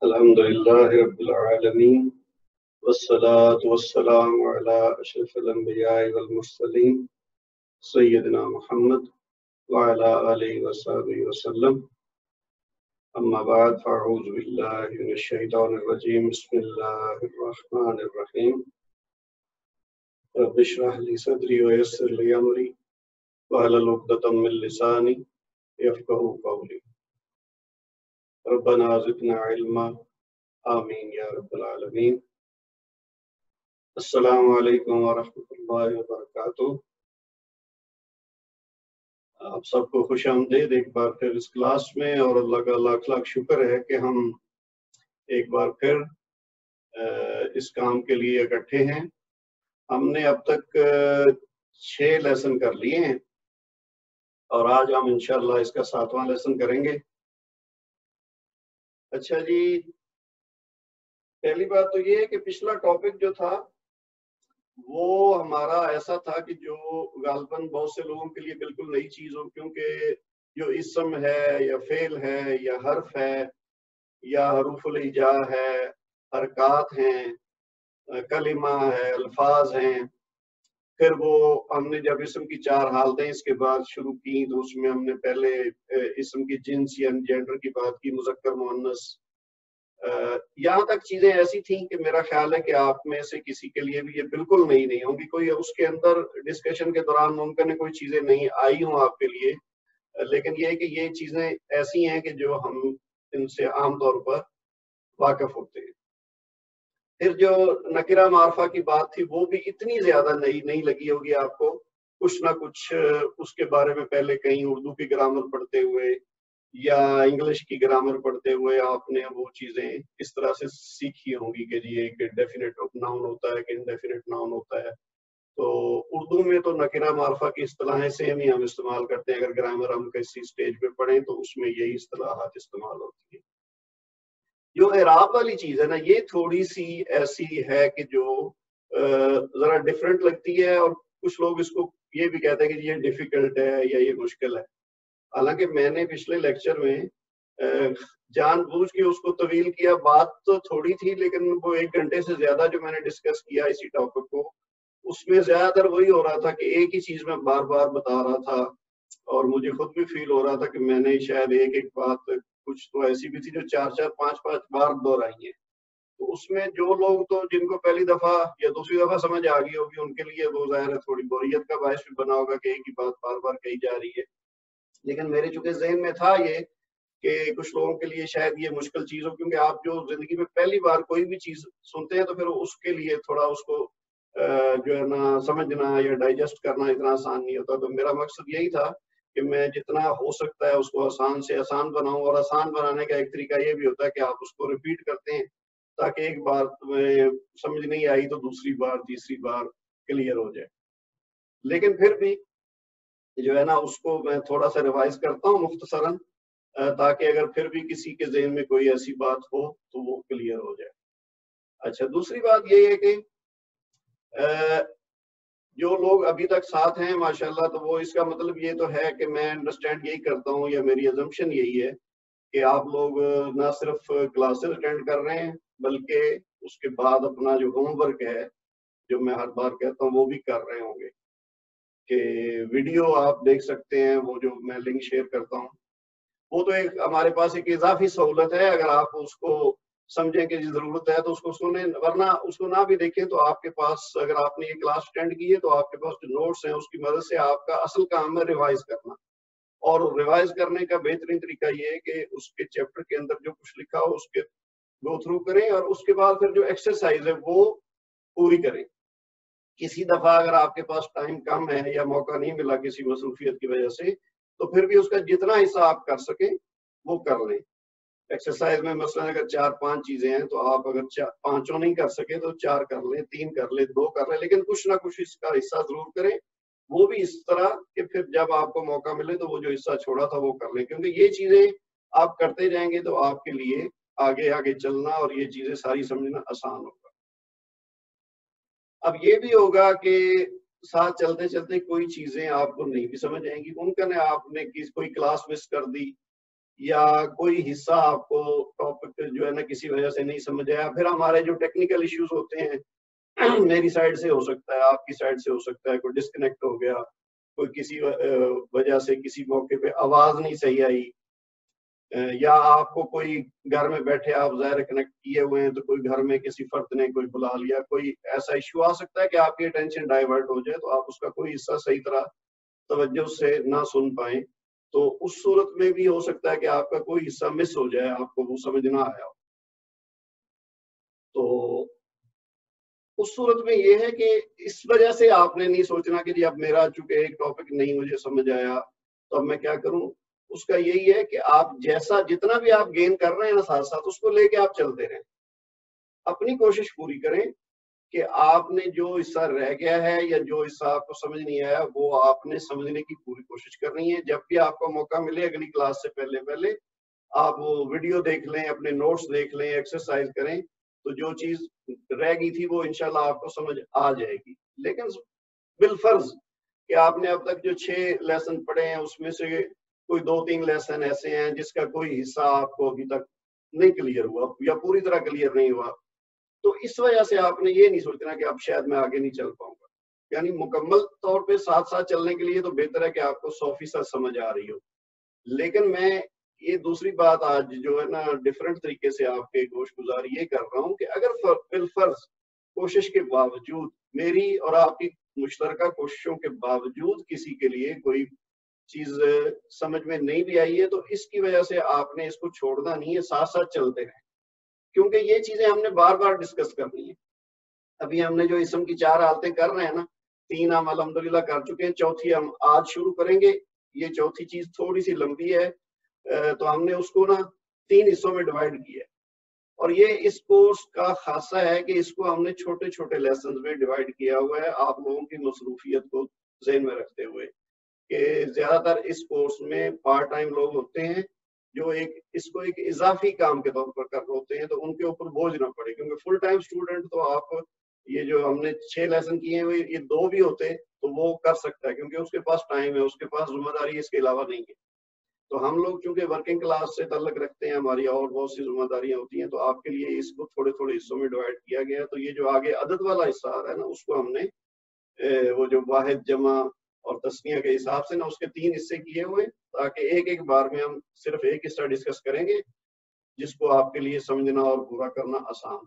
الحمد لله رب العالمين والصلاة والسلام على أشرف الأنبياء والمرسلين سيدنا محمد وعلى آله وصحبه وسلم. أما بعد فأعوذ بالله من الشيطان الرجيم. بسم الله الرحمن الرحيم. رب اشرح لي صدري ويسر لي أمري واحلل عقدة من لساني يفقهوا قولي. ربنا زدنا علما آمین یا رب العالمین. السلام علیکم ورحمۃ اللہ وبرکاتہ. آپ سب کو خوش آمدید ایک بار پھر اس کلاس میں، اور اللہ کا لاکھ لاکھ شکر ہے کہ ہم ایک بار پھر اس کام کے لیے اکٹھے ہیں. ہم نے اب تک 6 لیسن کر لیے ہیں اور آج ہم انشاءاللہ اس کا 7واں لیسن کریں گے. اچھا جی، پہلی بات تو یہ ہے کہ پچھلا ٹاپک جو تھا وہ ہمارا ایسا تھا کہ جو غالباً بہت سے لوگوں کے لیے بالکل نئی چیز ہو، کیونکہ جو اسم ہے یا فعل ہے یا حرف ہے یا حروف الہجا ہے، حرکات ہیں، کلمہ ہے، الفاظ ہیں. پھر وہ ہم نے جب اسم کی 4 حالتیں اس کے بعد شروع کی تو اس میں ہم نے پہلے اسم کی جنس یا جینڈر کی بات کی، مذکر مؤنث. یہاں تک چیزیں ایسی تھیں کہ میرا خیال ہے کہ آپ میں سے کسی کے لیے بھی یہ بالکل نئی نہیں ہوں گی. کوئی اس کے اندر ڈسکشن کے دوران ممکن ہے کوئی چیزیں نہیں آئی ہوں آپ کے لیے، لیکن یہ ہے کہ یہ چیزیں ایسی ہیں کہ جو ہم ان سے عام طور پر واقف ہوتے ہیں. پھر جو نکرہ معرفہ کی بات تھی وہ بھی اتنی زیادہ نئی نہیں لگی ہوگی آپ کو. کچھ نہ کچھ اس کے بارے میں پہلے کہیں اردو کی گرامر پڑھتے ہوئے یا انگلش کی گرامر پڑھتے ہوئے آپ نے وہ چیزیں اس طرح سے سیکھی ہوں گی کہ جی ایک ڈیفینیٹ ناؤن ہوتا ہے کہ انڈیفینیٹ ناؤن ہوتا ہے. تو اردو میں تو نکرہ معرفہ کی اصطلاحیں سیم ہی ہم استعمال کرتے ہیں. اگر گرامر ہم کسی سٹیج پہ پڑھیں تو اس میں یہی اصطلاحات استعمال ہوتی ہیں. جو اعراب والی چیز ہے نا، یہ تھوڑی سی ایسی ہے کہ جو ذرا ڈفرینٹ لگتی ہے، اور کچھ لوگ اس کو یہ بھی کہتے ہیں کہ یہ ڈیفیکلٹ ہے یا یہ مشکل ہے. حالانکہ میں نے پچھلے لیکچر میں جان بوجھ کے اس کو طویل کیا. بات تو تھوڑی تھی لیکن وہ 1 گھنٹے سے زیادہ جو میں نے ڈسکس کیا اسی ٹاپک کو، اس میں زیادہ تر وہی ہو رہا تھا کہ ایک ہی چیز میں بار بار بتا رہا تھا، اور مجھے خود بھی فیل ہو رہا تھا کہ میں نے شاید ایک بات کچھ تو ایسی بھی تھی جو 4 5 بار دہرائی ہے. تو اس میں جو لوگ تو جن کو پہلی دفعہ یا دوسری دفعہ سمجھ آ گئی ہوگی ان کے لیے وہ ظاہر ہے تھوڑی بوریت کا باعث بھی بنا ہوگا کہ ایک ہی بات بار بار کہی جا رہی ہے. لیکن میرے چونکہ ذہن میں تھا یہ کہ کچھ لوگوں کے لیے شاید یہ مشکل چیز ہو، کیونکہ آپ جو زندگی میں پہلی بار کوئی بھی چیز سنتے ہیں تو پھر اس کے لیے تھوڑا اس کو جو ہے نا سمجھنا یا ڈائجسٹ کرنا اتنا آسان نہیں ہوتا. تو میرا مقصد یہی تھا کہ میں جتنا ہو سکتا ہے اس کو آسان سے آسان بناؤں، اور آسان بنانے کا ایک طریقہ یہ بھی ہوتا ہے کہ آپ اس کو ریپیٹ کرتے ہیں تاکہ ایک بار سمجھ نہیں آئی تو دوسری بار تیسری بار کلیئر ہو جائے. لیکن پھر بھی جو ہے نا اس کو میں تھوڑا سا ریوائز کرتا ہوں مختصراً، تاکہ اگر پھر بھی کسی کے ذہن میں کوئی ایسی بات ہو تو وہ کلیئر ہو جائے. اچھا، دوسری بات یہ ہے کہ جو لوگ ابھی تک ساتھ ہیں ماشاءاللہ، تو وہ اس کا مطلب یہ تو ہے کہ میں انڈرسٹینڈ یہی کرتا ہوں یا میری ازمپشن یہی ہے کہ آپ لوگ نہ صرف کلاسز اٹینڈ کر رہے ہیں بلکہ اس کے بعد اپنا جو ہوم ورک ہے جو میں ہر بار کہتا ہوں وہ بھی کر رہے ہوں گے. کہ ویڈیو آپ دیکھ سکتے ہیں، وہ جو میں لنک شیئر کرتا ہوں وہ تو ایک ہمارے پاس ایک اضافی سہولت ہے. اگر آپ اس کو سمجھیں کہ ضرورت ہے تو اس کو سنیں، ورنہ اس کو نہ بھی دیکھیں تو آپ کے پاس اگر آپ نے یہ کلاس اٹینڈ کی ہے تو آپ کے پاس جو نوٹس ہیں اس کی مدد سے آپ کا اصل کام ہے ریوائز کرنا. اور ریوائز کرنے کا بہترین طریقہ یہ ہے کہ اس کے چیپٹر کے اندر جو کچھ لکھا ہو اس کے گو تھرو کریں، اور اس کے بعد پھر جو ایکسرسائز ہے وہ پوری کریں. کسی دفعہ اگر آپ کے پاس ٹائم کم ہے یا موقع نہیں ملا کسی مصروفیت کی وجہ سے تو پھر بھی اس کا جتنا حصہ آپ کر سکیں وہ کر لیں. ایکسرسائز میں مثلا اگر 4 5 چیزیں ہیں تو آپ اگر 5 نہیں کر سکے تو 4 کر لیں، 3 کر لیں، 2 کر لیں، لیکن کچھ نہ کچھ اس کا حصہ ضرور کریں. وہ بھی اس طرح کہ پھر جب آپ کو موقع ملے تو وہ جو حصہ چھوڑا تھا وہ کر لیں، کیونکہ یہ چیزیں آپ کرتے جائیں گے تو آپ کے لیے آگے آگے چلنا اور یہ چیزیں ساری سمجھنا آسان ہوگا. اب یہ بھی ہوگا کہ ساتھ چلتے چلتے کوئی چیزیں آپ کو نہیں بھی سمجھ آئیں گی. ممکن ہے آپ نے کوئی کلاس مس کر دی یا کوئی حصہ آپ کو ٹاپک جو ہے نا کسی وجہ سے نہیں سمجھ آیا. پھر ہمارے جو ٹیکنیکل ایشوز ہوتے ہیں میری سائڈ سے ہو سکتا ہے, آپ کی سائڈ سے ہو سکتا ہے, کوئی ڈسکنیکٹ ہو گیا, کوئی کسی وجہ سے کسی موقع پہ آواز نہیں صحیح آئی, یا آپ کو کوئی گھر میں بیٹھے آپ ظاہر کنیکٹ کیے ہوئے ہیں تو کوئی گھر میں کسی فرد نے کوئی بلا لیا, کوئی ایسا ایشو آ سکتا ہے کہ آپ کی اٹینشن ڈائیورٹ ہو جائے تو آپ اس کا کوئی حصہ صحیح طرح توجہ سے نہ سن پائیں. تو اس صورت میں بھی ہو سکتا ہے کہ آپ کا کوئی حصہ مس ہو جائے, آپ کو وہ سمجھ نہ آیا. تو اس صورت میں یہ ہے کہ اس وجہ سے آپ نے نہیں سوچنا کہ جی اب میرا چونکہ ایک ٹاپک نہیں مجھے سمجھ آیا تو اب میں کیا کروں. اس کا یہی ہے کہ آپ جتنا بھی آپ گین کر رہے ہیں نا ساتھ ساتھ اس کو لے کے آپ چلتے رہیں. اپنی کوشش پوری کریں کہ آپ نے جو حصہ رہ گیا ہے یا جو حصہ آپ کو سمجھ نہیں آیا وہ آپ نے سمجھنے کی پوری کوشش کرنی ہے. جب بھی آپ کو موقع ملے اگلی کلاس سے پہلے آپ وہ ویڈیو دیکھ لیں, اپنے نوٹس دیکھ لیں, ایکسرسائز کریں, تو جو چیز رہ گئی تھی وہ انشاءاللہ آپ کو سمجھ آ جائے گی. لیکن بالفرض کہ آپ نے اب تک جو 6 لیسن پڑھے ہیں اس میں سے کوئی 2-3 لیسن ایسے ہیں جس کا کوئی حصہ آپ کو ابھی تک نہیں کلیئر ہوا یا پوری طرح کلیئر نہیں ہوا, تو اس وجہ سے آپ نے یہ نہیں سوچنا کہ اب شاید میں آگے نہیں چل پاؤں گا. یعنی مکمل طور پہ ساتھ ساتھ چلنے کے لیے تو بہتر ہے کہ آپ کو 100% سمجھ آ رہی ہو. لیکن میں یہ دوسری بات آج جو ہے نا ڈفرینٹ طریقے سے آپ کے گوش گزار یہ کر رہا ہوں کہ اگر بالفرض کوشش کے باوجود, میری اور آپ کی مشترکہ کوششوں کے باوجود کسی کے لیے کوئی چیز سمجھ میں نہیں بھی آئی ہے تو اس کی وجہ سے آپ نے اس کو چھوڑنا نہیں ہے, ساتھ ساتھ چلتے رہیں, کیونکہ یہ چیزیں ہم نے بار بار ڈسکس کرنی ہے. ابھی ہم نے جو اسم کی 4 حالتیں کر رہے ہیں نا, 3 ہم الحمدللہ کر چکے ہیں, چوتھی ہم آج شروع کریں گے. یہ چوتھی چیز تھوڑی سی لمبی ہے, تو ہم نے اس کو نا 3 حصوں میں ڈیوائڈ کیا ہے. اور یہ اس کورس کا خاصہ ہے کہ اس کو ہم نے چھوٹے چھوٹے لیسنز میں ڈیوائڈ کیا ہوا ہے, آپ لوگوں کی مصروفیت کو ذہن میں رکھتے ہوئے کہ زیادہ تر اس کورس میں پارٹ ٹائم لوگ ہوتے ہیں جو اس کو ایک اضافی کام کے طور پر کر رہے ہوتے ہیں, تو ان کے اوپر بوجھ نہ پڑے. کیونکہ فل ٹائم اسٹوڈنٹ تو آپ یہ جو ہم نے 6 لیسن کیے ہوئے یہ 2 بھی ہوتے تو وہ کر سکتا ہے, کیونکہ اس کے پاس ٹائم ہے, اس کے پاس ذمہ داری اس کے علاوہ نہیں ہے. تو ہم لوگ چونکہ ورکنگ کلاس سے تعلق رکھتے ہیں, ہماری اور بہت سی ذمہ داریاں ہوتی ہیں, تو آپ کے لیے اس کو تھوڑے تھوڑے حصوں میں ڈیوائڈ کیا گیا ہے. تو یہ جو آگے عدد والا حصہ آ رہا ہے نا اس کو ہم نے وہ جو واحد جمع اور تسنیہ کے حساب سے نا اس کے 3 حصے کیے ہوئے, تاکہ ایک بار میں ہم صرف ایک حصہ ڈسکس کریں گے جس کو آپ کے لیے سمجھنا اور پورا کرنا آسان.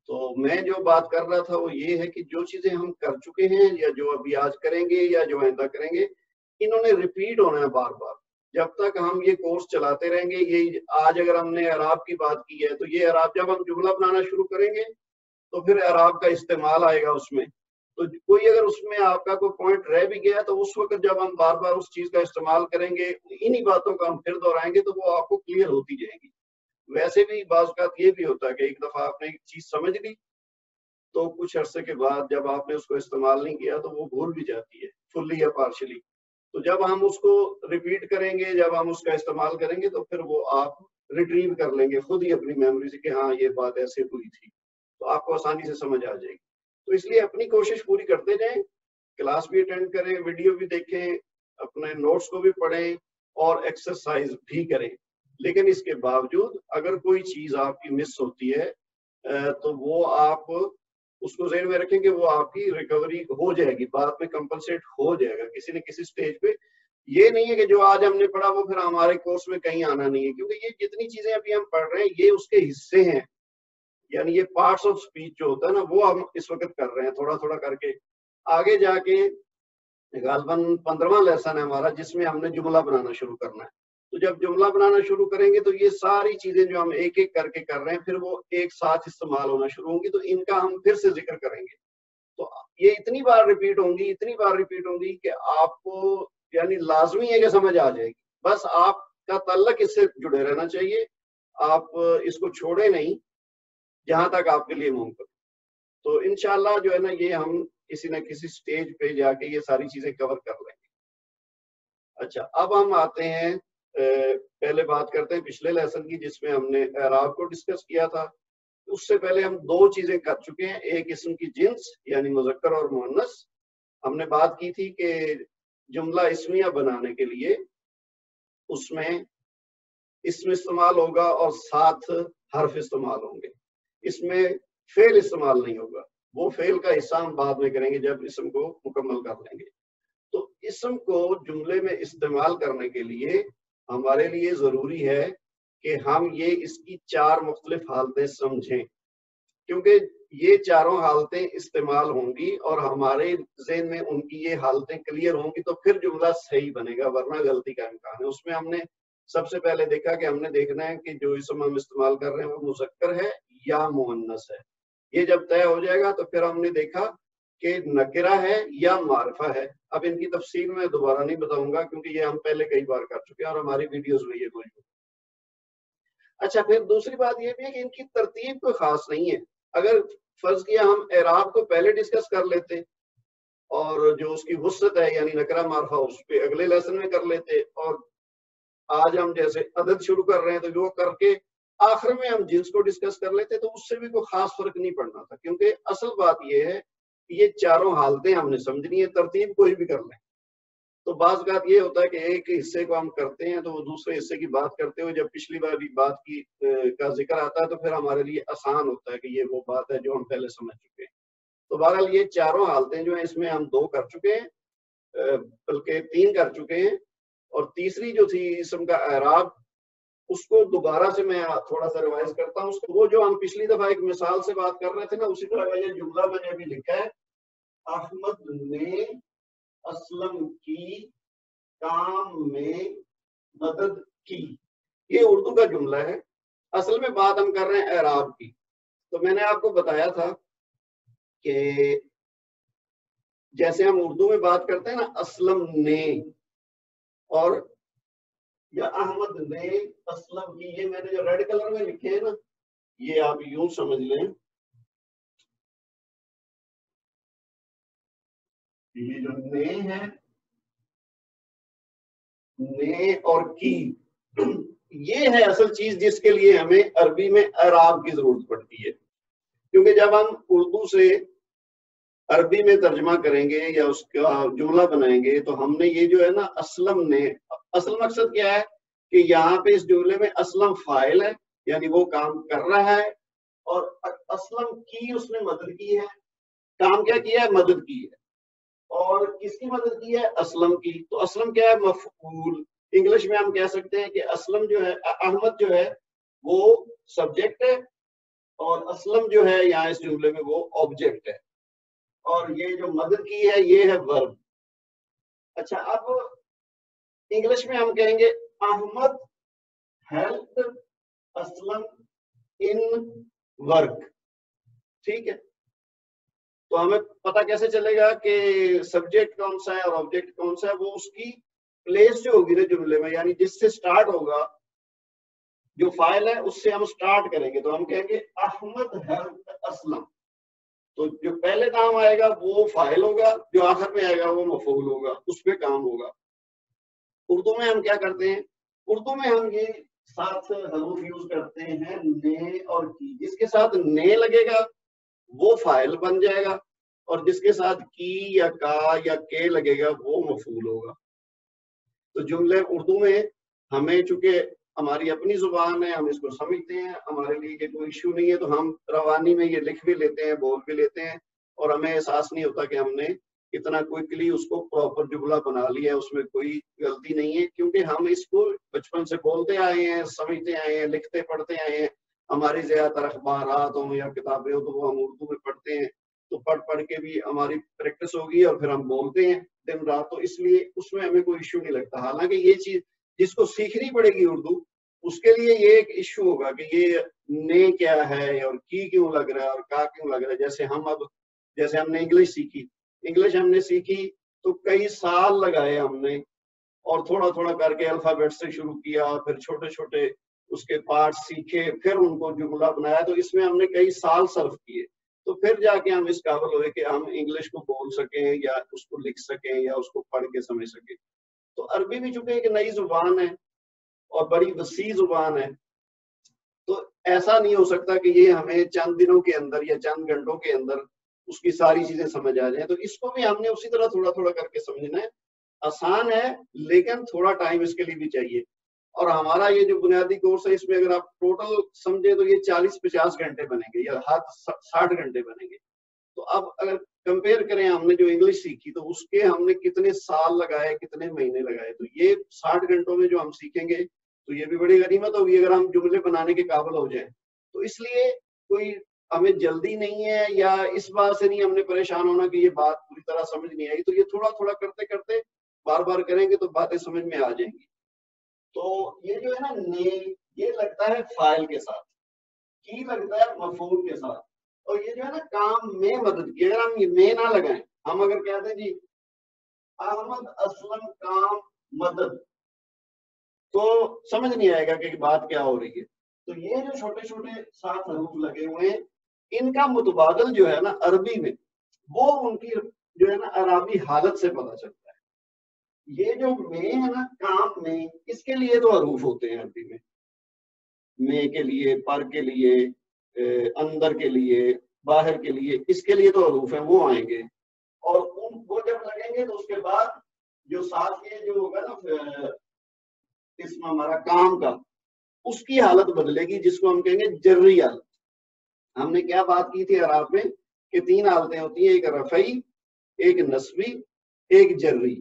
تو میں جو بات کر رہا تھا وہ یہ ہے کہ جو چیزیں ہم کر چکے ہیں یا جو ابھی آج کریں گے یا جو آئندہ کریں گے, انہوں نے ریپیٹ ہونا ہے بار بار جب تک ہم یہ کورس چلاتے رہیں گے. یہ آج اگر ہم نے اعراب کی بات کی ہے تو یہ اعراب جب ہم جملہ بنانا شروع کریں گے تو پھر اعراب کا استعمال آئے گا اس میں. تو کوئی اگر اس میں آپ کا کوئی پوائنٹ رہ بھی گیا تو اس وقت جب ہم بار بار اس چیز کا استعمال کریں گے, انہی باتوں کا ہم پھر دہرائیں گے تو وہ آپ کو کلیئر ہوتی جائے گی. ویسے بھی بعض اوقات یہ بھی ہوتا ہے کہ ایک دفعہ آپ نے ایک چیز سمجھ لی تو کچھ عرصے کے بعد جب آپ نے اس کو استعمال نہیں کیا تو وہ بھول بھی جاتی ہے فلی یا پارشلی. تو جب ہم اس کو ریپیٹ کریں گے, جب ہم اس کا استعمال کریں گے تو پھر وہ آپ ریٹریو کر لیں گے خود ہی اپنی میموری سے کہ ہاں یہ بات ایسے ہوئی تھی, تو آپ کو آسانی سے سمجھ آ جائے گی. تو اس لیے اپنی کوشش پوری کرتے جائیں, کلاس بھی اٹینڈ کریں, ویڈیو بھی دیکھیں, اپنے نوٹس کو بھی پڑھیں اور ایکسرسائز بھی کریں. لیکن اس کے باوجود اگر کوئی چیز آپ کی مس ہوتی ہے تو وہ آپ اس کو ذہن میں رکھیں کہ وہ آپ کی ریکوری ہو جائے گی, بعد میں کمپنسیٹ ہو جائے گا کسی نہ کسی سٹیج پہ. یہ نہیں ہے کہ جو آج ہم نے پڑھا وہ پھر ہمارے کورس میں کہیں آنا نہیں ہے, کیونکہ یہ جتنی چیزیں ابھی ہم پڑھ رہے ہیں یہ اس کے حصے ہیں. یعنی یہ پارٹس آف اسپیچ جو ہوتا ہے نا وہ ہم اس وقت کر رہے ہیں تھوڑا تھوڑا کر کے. آگے جا کے غالباً 15واں لیسن ہے ہمارا جس میں ہم نے جملہ بنانا شروع کرنا ہے. تو جب جملہ بنانا شروع کریں گے تو یہ ساری چیزیں جو ہم ایک ایک کر کے کر رہے ہیں پھر وہ ایک ساتھ استعمال ہونا شروع ہوں گی, تو ان کا ہم پھر سے ذکر کریں گے. تو یہ اتنی بار ریپیٹ ہوں گی کہ آپ کو یعنی لازمی ہے کہ سمجھ آ جائے گی. بس آپ کا تعلق اس سے جڑے رہنا چاہیے, آپ اس کو چھوڑے نہیں جہاں تک آپ کے لیے ممکن. تو انشاءاللہ جو ہے نا یہ ہم کسی نہ کسی سٹیج پہ جا کے یہ ساری چیزیں کور کر لیں گے. اچھا, اب ہم آتے ہیں پہلے بات کرتے ہیں پچھلے لیسن کی جس میں ہم نے اعراب کو ڈسکس کیا تھا. اس سے پہلے ہم 2 چیزیں کر چکے ہیں, ایک اسم کی جنس یعنی مذکر اور مؤنث. ہم نے بات کی تھی کہ جملہ اسمیہ بنانے کے لیے اس میں اسم استعمال ہوگا اور ساتھ حرف استعمال ہوں گے. اس میں فعل استعمال نہیں ہوگا. وہ فعل کا حصہ ہم بعد میں کریں گے جب اسم کو مکمل کر لیں گے. تو اسم کو جملے میں استعمال کرنے کے لیے ہمارے لیے ضروری ہے کہ ہم یہ اس کی 4 مختلف حالتیں سمجھیں، کیونکہ یہ چاروں حالتیں استعمال ہوں گی اور ہمارے ذہن میں ان کی یہ حالتیں کلیئر ہوں گی تو پھر جملہ صحیح بنے گا، ورنہ غلطی کا امکان ہے. اس میں ہم نے سب سے پہلے دیکھا کہ ہم نے دیکھنا ہے کہ جو اسم ہم استعمال کر رہے ہیں وہ مذکر ہے یا مؤنث ہے. یہ جب طے ہو جائے گا تو پھر ہم نے دیکھا کہ نکرہ ہے یا معرفہ ہے. اب ان کی تفصیل میں دوبارہ نہیں بتاؤں گا کیونکہ یہ ہم پہلے کئی بار کر چکے ہیں اور ہماری ویڈیوز میں یہ موجود ہے. اچھا، پھر دوسری بات یہ بھی ہے کہ ان کی ترتیب کوئی خاص نہیں ہے. اگر فرض کیا ہم اعراب کو پہلے ڈسکس کر لیتے اور جو اس کی وسعت ہے یعنی نکرہ معرفہ اس پہ اگلے لیسن میں کر لیتے، اور آج ہم جیسے عدد شروع کر رہے ہیں تو وہ کر کے آخر میں ہم جنس کو ڈسکس کر لیتے تو اس سے بھی کوئی خاص فرق نہیں پڑنا تھا. کیونکہ اصل بات یہ ہے کہ یہ چاروں حالتیں ہم نے سمجھنی ہے، ترتیب کوئی بھی کر لیں. تو بعض اوقات یہ ہوتا ہے کہ ایک حصے کو ہم کرتے ہیں تو وہ دوسرے حصے کی بات کرتے ہوئے جب پچھلی بار بھی بات کی کا ذکر آتا ہے تو پھر ہمارے لیے آسان ہوتا ہے کہ یہ وہ بات ہے جو ہم پہلے سمجھ چکے ہیں. تو بہرحال یہ چاروں حالتیں جو ہیں اس میں ہم 2 کر چکے ہیں، بلکہ 3 کر چکے ہیں. اور تیسری جو تھی اسم کا اعراب، اس کو دوبارہ سے میں تھوڑا سا ریوائز کرتا ہوں. وہ جو ہم پچھلی دفعہ ایک مثال سے بات کر رہے تھے نا، اسی طرح کا یہ جملہ میں نے ابھی لکھا ہے، احمد نے اسلم کی کام میں مدد کی. یہ اردو کا جملہ ہے. اصل میں بات ہم کر رہے ہیں اعراب کی. تو میں نے آپ کو بتایا تھا کہ جیسے ہم اردو میں بات کرتے ہیں نا اسلم نے اور یا احمد نے اسلم کی، یہ میں نے جو ریڈ کلر میں لکھے ہیں نا یہ آپ یوں سمجھ لیں، یہ جو نے ہے، نے اور کی، یہ ہے اصل چیز جس کے لیے ہمیں عربی میں اعراب کی ضرورت پڑتی ہے. کیونکہ جب ہم اردو سے عربی میں ترجمہ کریں گے یا اس کا جملہ بنائیں گے تو ہم نے یہ جو ہے نا اسلم نے، اصل مقصد کیا ہے کہ یہاں پہ اس جملے میں اسلم فاعل ہے یعنی وہ کام کر رہا ہے، اور اسلم کی اس نے مدد کی ہے. کام کیا کیا ہے؟ مدد کی ہے. اور کس کی مدد کی ہے؟ اسلم کی. تو اسلم کیا ہے؟ مفعول. انگلش میں ہم کہہ سکتے ہیں کہ اسلم جو ہے، احمد جو ہے وہ سبجیکٹ ہے اور اسلم جو ہے یہاں اس جملے میں وہ آبجیکٹ ہے، اور یہ جو مدد کی ہے یہ ہے ورب. اچھا، اب انگلش میں ہم کہیں گے Ahmed help Aslam in work. ٹھیک ہے، تو ہمیں پتہ کیسے چلے گا کہ سبجیکٹ کون سا ہے اور آبجیکٹ کون سا ہے؟ وہ اس کی پلیس جو ہوگی نا جملے میں، یعنی جس سے سٹارٹ ہوگا جو فائل ہے اس سے ہم سٹارٹ کریں گے تو ہم کہیں گے احمد ہیلپ اسلم. تو جو پہلے کام آئے گا وہ فائل ہوگا، جو آخر میں آئے گا وہ مفعول ہوگا، اس پہ کام ہوگا. اردو میں ہم کیا کرتے ہیں؟ اردو میں ہم یہ 7 حروف یوز کرتے ہیں، نے اور کی. جس کے ساتھ نے لگے گا وہ فائل بن جائے گا اور جس کے ساتھ کی یا کا یا کے لگے گا وہ مفعول ہوگا. تو جملے اردو میں ہمیں چونکہ ہماری اپنی زبان ہے، ہم اس کو سمجھتے ہیں، ہمارے لیے یہ کوئی ایشو نہیں ہے، تو ہم روانی میں یہ لکھ بھی لیتے ہیں، بول بھی لیتے ہیں، اور ہمیں احساس نہیں ہوتا کہ ہم نے اتنا کوئکلی اس کو پراپر جملہ بنا لیا ہے، اس میں کوئی غلطی نہیں ہے. کیونکہ ہم اس کو بچپن سے بولتے آئے ہیں، سمجھتے آئے ہیں، لکھتے پڑھتے آئے ہیں. ہماری زیادہ تر اخبارات ہوں یا کتابیں ہوں تو وہ ہم اردو میں پڑھتے ہیں، تو پڑھ کے بھی ہماری پریکٹس ہوگی اور پھر ہم بولتے ہیں دن رات. تو اس لیے اس میں ہمیں کوئی ایشو نہیں لگتا. حالانکہ یہ چیز جس کو سیکھنی پڑے گی اردو، اس کے لیے یہ ایک ایشو ہوگا کہ یہ نے کیا ہے اور کی کیوں لگ رہا ہے اور کا کیوں لگ رہا ہے. جیسے ہم نے انگلش سیکھی، ہم نے سیکھی تو کئی سال لگائے ہم نے، اور تھوڑا تھوڑا کر کے الفابیٹ سے شروع کیا، پھر چھوٹے چھوٹے اس کے پارٹ سیکھے، پھر ان کو جملہ بنایا. تو اس میں ہم نے کئی سال صرف کیے، تو پھر جا کے ہم اس قابل ہوئے کہ ہم انگلش کو بول سکیں یا اس کو لکھ سکیں یا اس کو پڑھ کے سمجھ سکیں. تو عربی بھی چونکہ ایک نئی زبان ہے اور بڑی وسیع زبان ہے، تو ایسا نہیں ہو سکتا کہ یہ ہمیں چند دنوں کے اندر یا چند گھنٹوں کے اندر اس کی ساری چیزیں سمجھ آ جائیں. تو اس کو بھی ہم نے اسی طرح تھوڑا تھوڑا کر کے سمجھنا ہے. آسان ہے لیکن تھوڑا ٹائم اس کے لیے بھی چاہیے. اور ہمارا یہ جو بنیادی کورس ہے اس میں اگر آپ ٹوٹل سمجھے تو یہ 40-50 گھنٹے بنیں گے یا 60 گھنٹے بنیں گے. تو اب اگر کمپیئر کریں ہم نے جو انگلش سیکھی تو اس کے ہم نے کتنے سال لگائے, کتنے مہینے لگائے, تو یہ 60 گھنٹوں میں جو ہم سیکھیں گے تو یہ بھی بڑی غنیمت ہوگی اگر ہم جملے بنانے کے قابل ہو جائیں. تو اس لیے کوئی ہمیں جلدی نہیں ہے یا اس بات سے نہیں ہم نے پریشان ہونا کہ یہ بات پوری طرح سمجھ نہیں آئی, تو یہ تھوڑا تھوڑا کرتے کرتے بار بار کریں گے تو باتیں سمجھ میں آ جائیں گی. تو یہ جو ہے نا نے, یہ لگتا ہے فاعل کے ساتھ, کی لگتا ہے مفعول کے ساتھ, اور یہ جو ہے نا کام میں مدد کی. اگر ہم یہ میں نہ لگائیں, ہم اگر کہتے ہیں جی احمد اسلم کام مدد, تو سمجھ نہیں آئے گا کہ بات کیا ہو رہی ہے. تو یہ جو چھوٹے چھوٹے 7 حروف لگے ہوئے ہیں ان کا متبادل جو ہے نا عربی میں, وہ ان کی جو ہے نا عربی حالت سے پتہ چلتا ہے. یہ جو میں ہے نا کام میں, اس کے لیے تو حروف ہوتے ہیں عربی میں کے لیے, پر کے لیے, اندر کے لیے, باہر کے لیے, اس کے لیے تو حروف ہیں, وہ آئیں گے. اور وہ جب لگیں گے تو اس کے بعد جو ساتھ یہ جو ہوگا نا اسم ہمارا کام کا, اس کی حالت بدلے گی جس کو ہم کہیں گے جرری حالت. ہم نے کیا بات کی تھی اعراب میں کہ 3 حالتیں ہوتی ہیں, ایک رفعی, ایک نصبی, ایک جرری.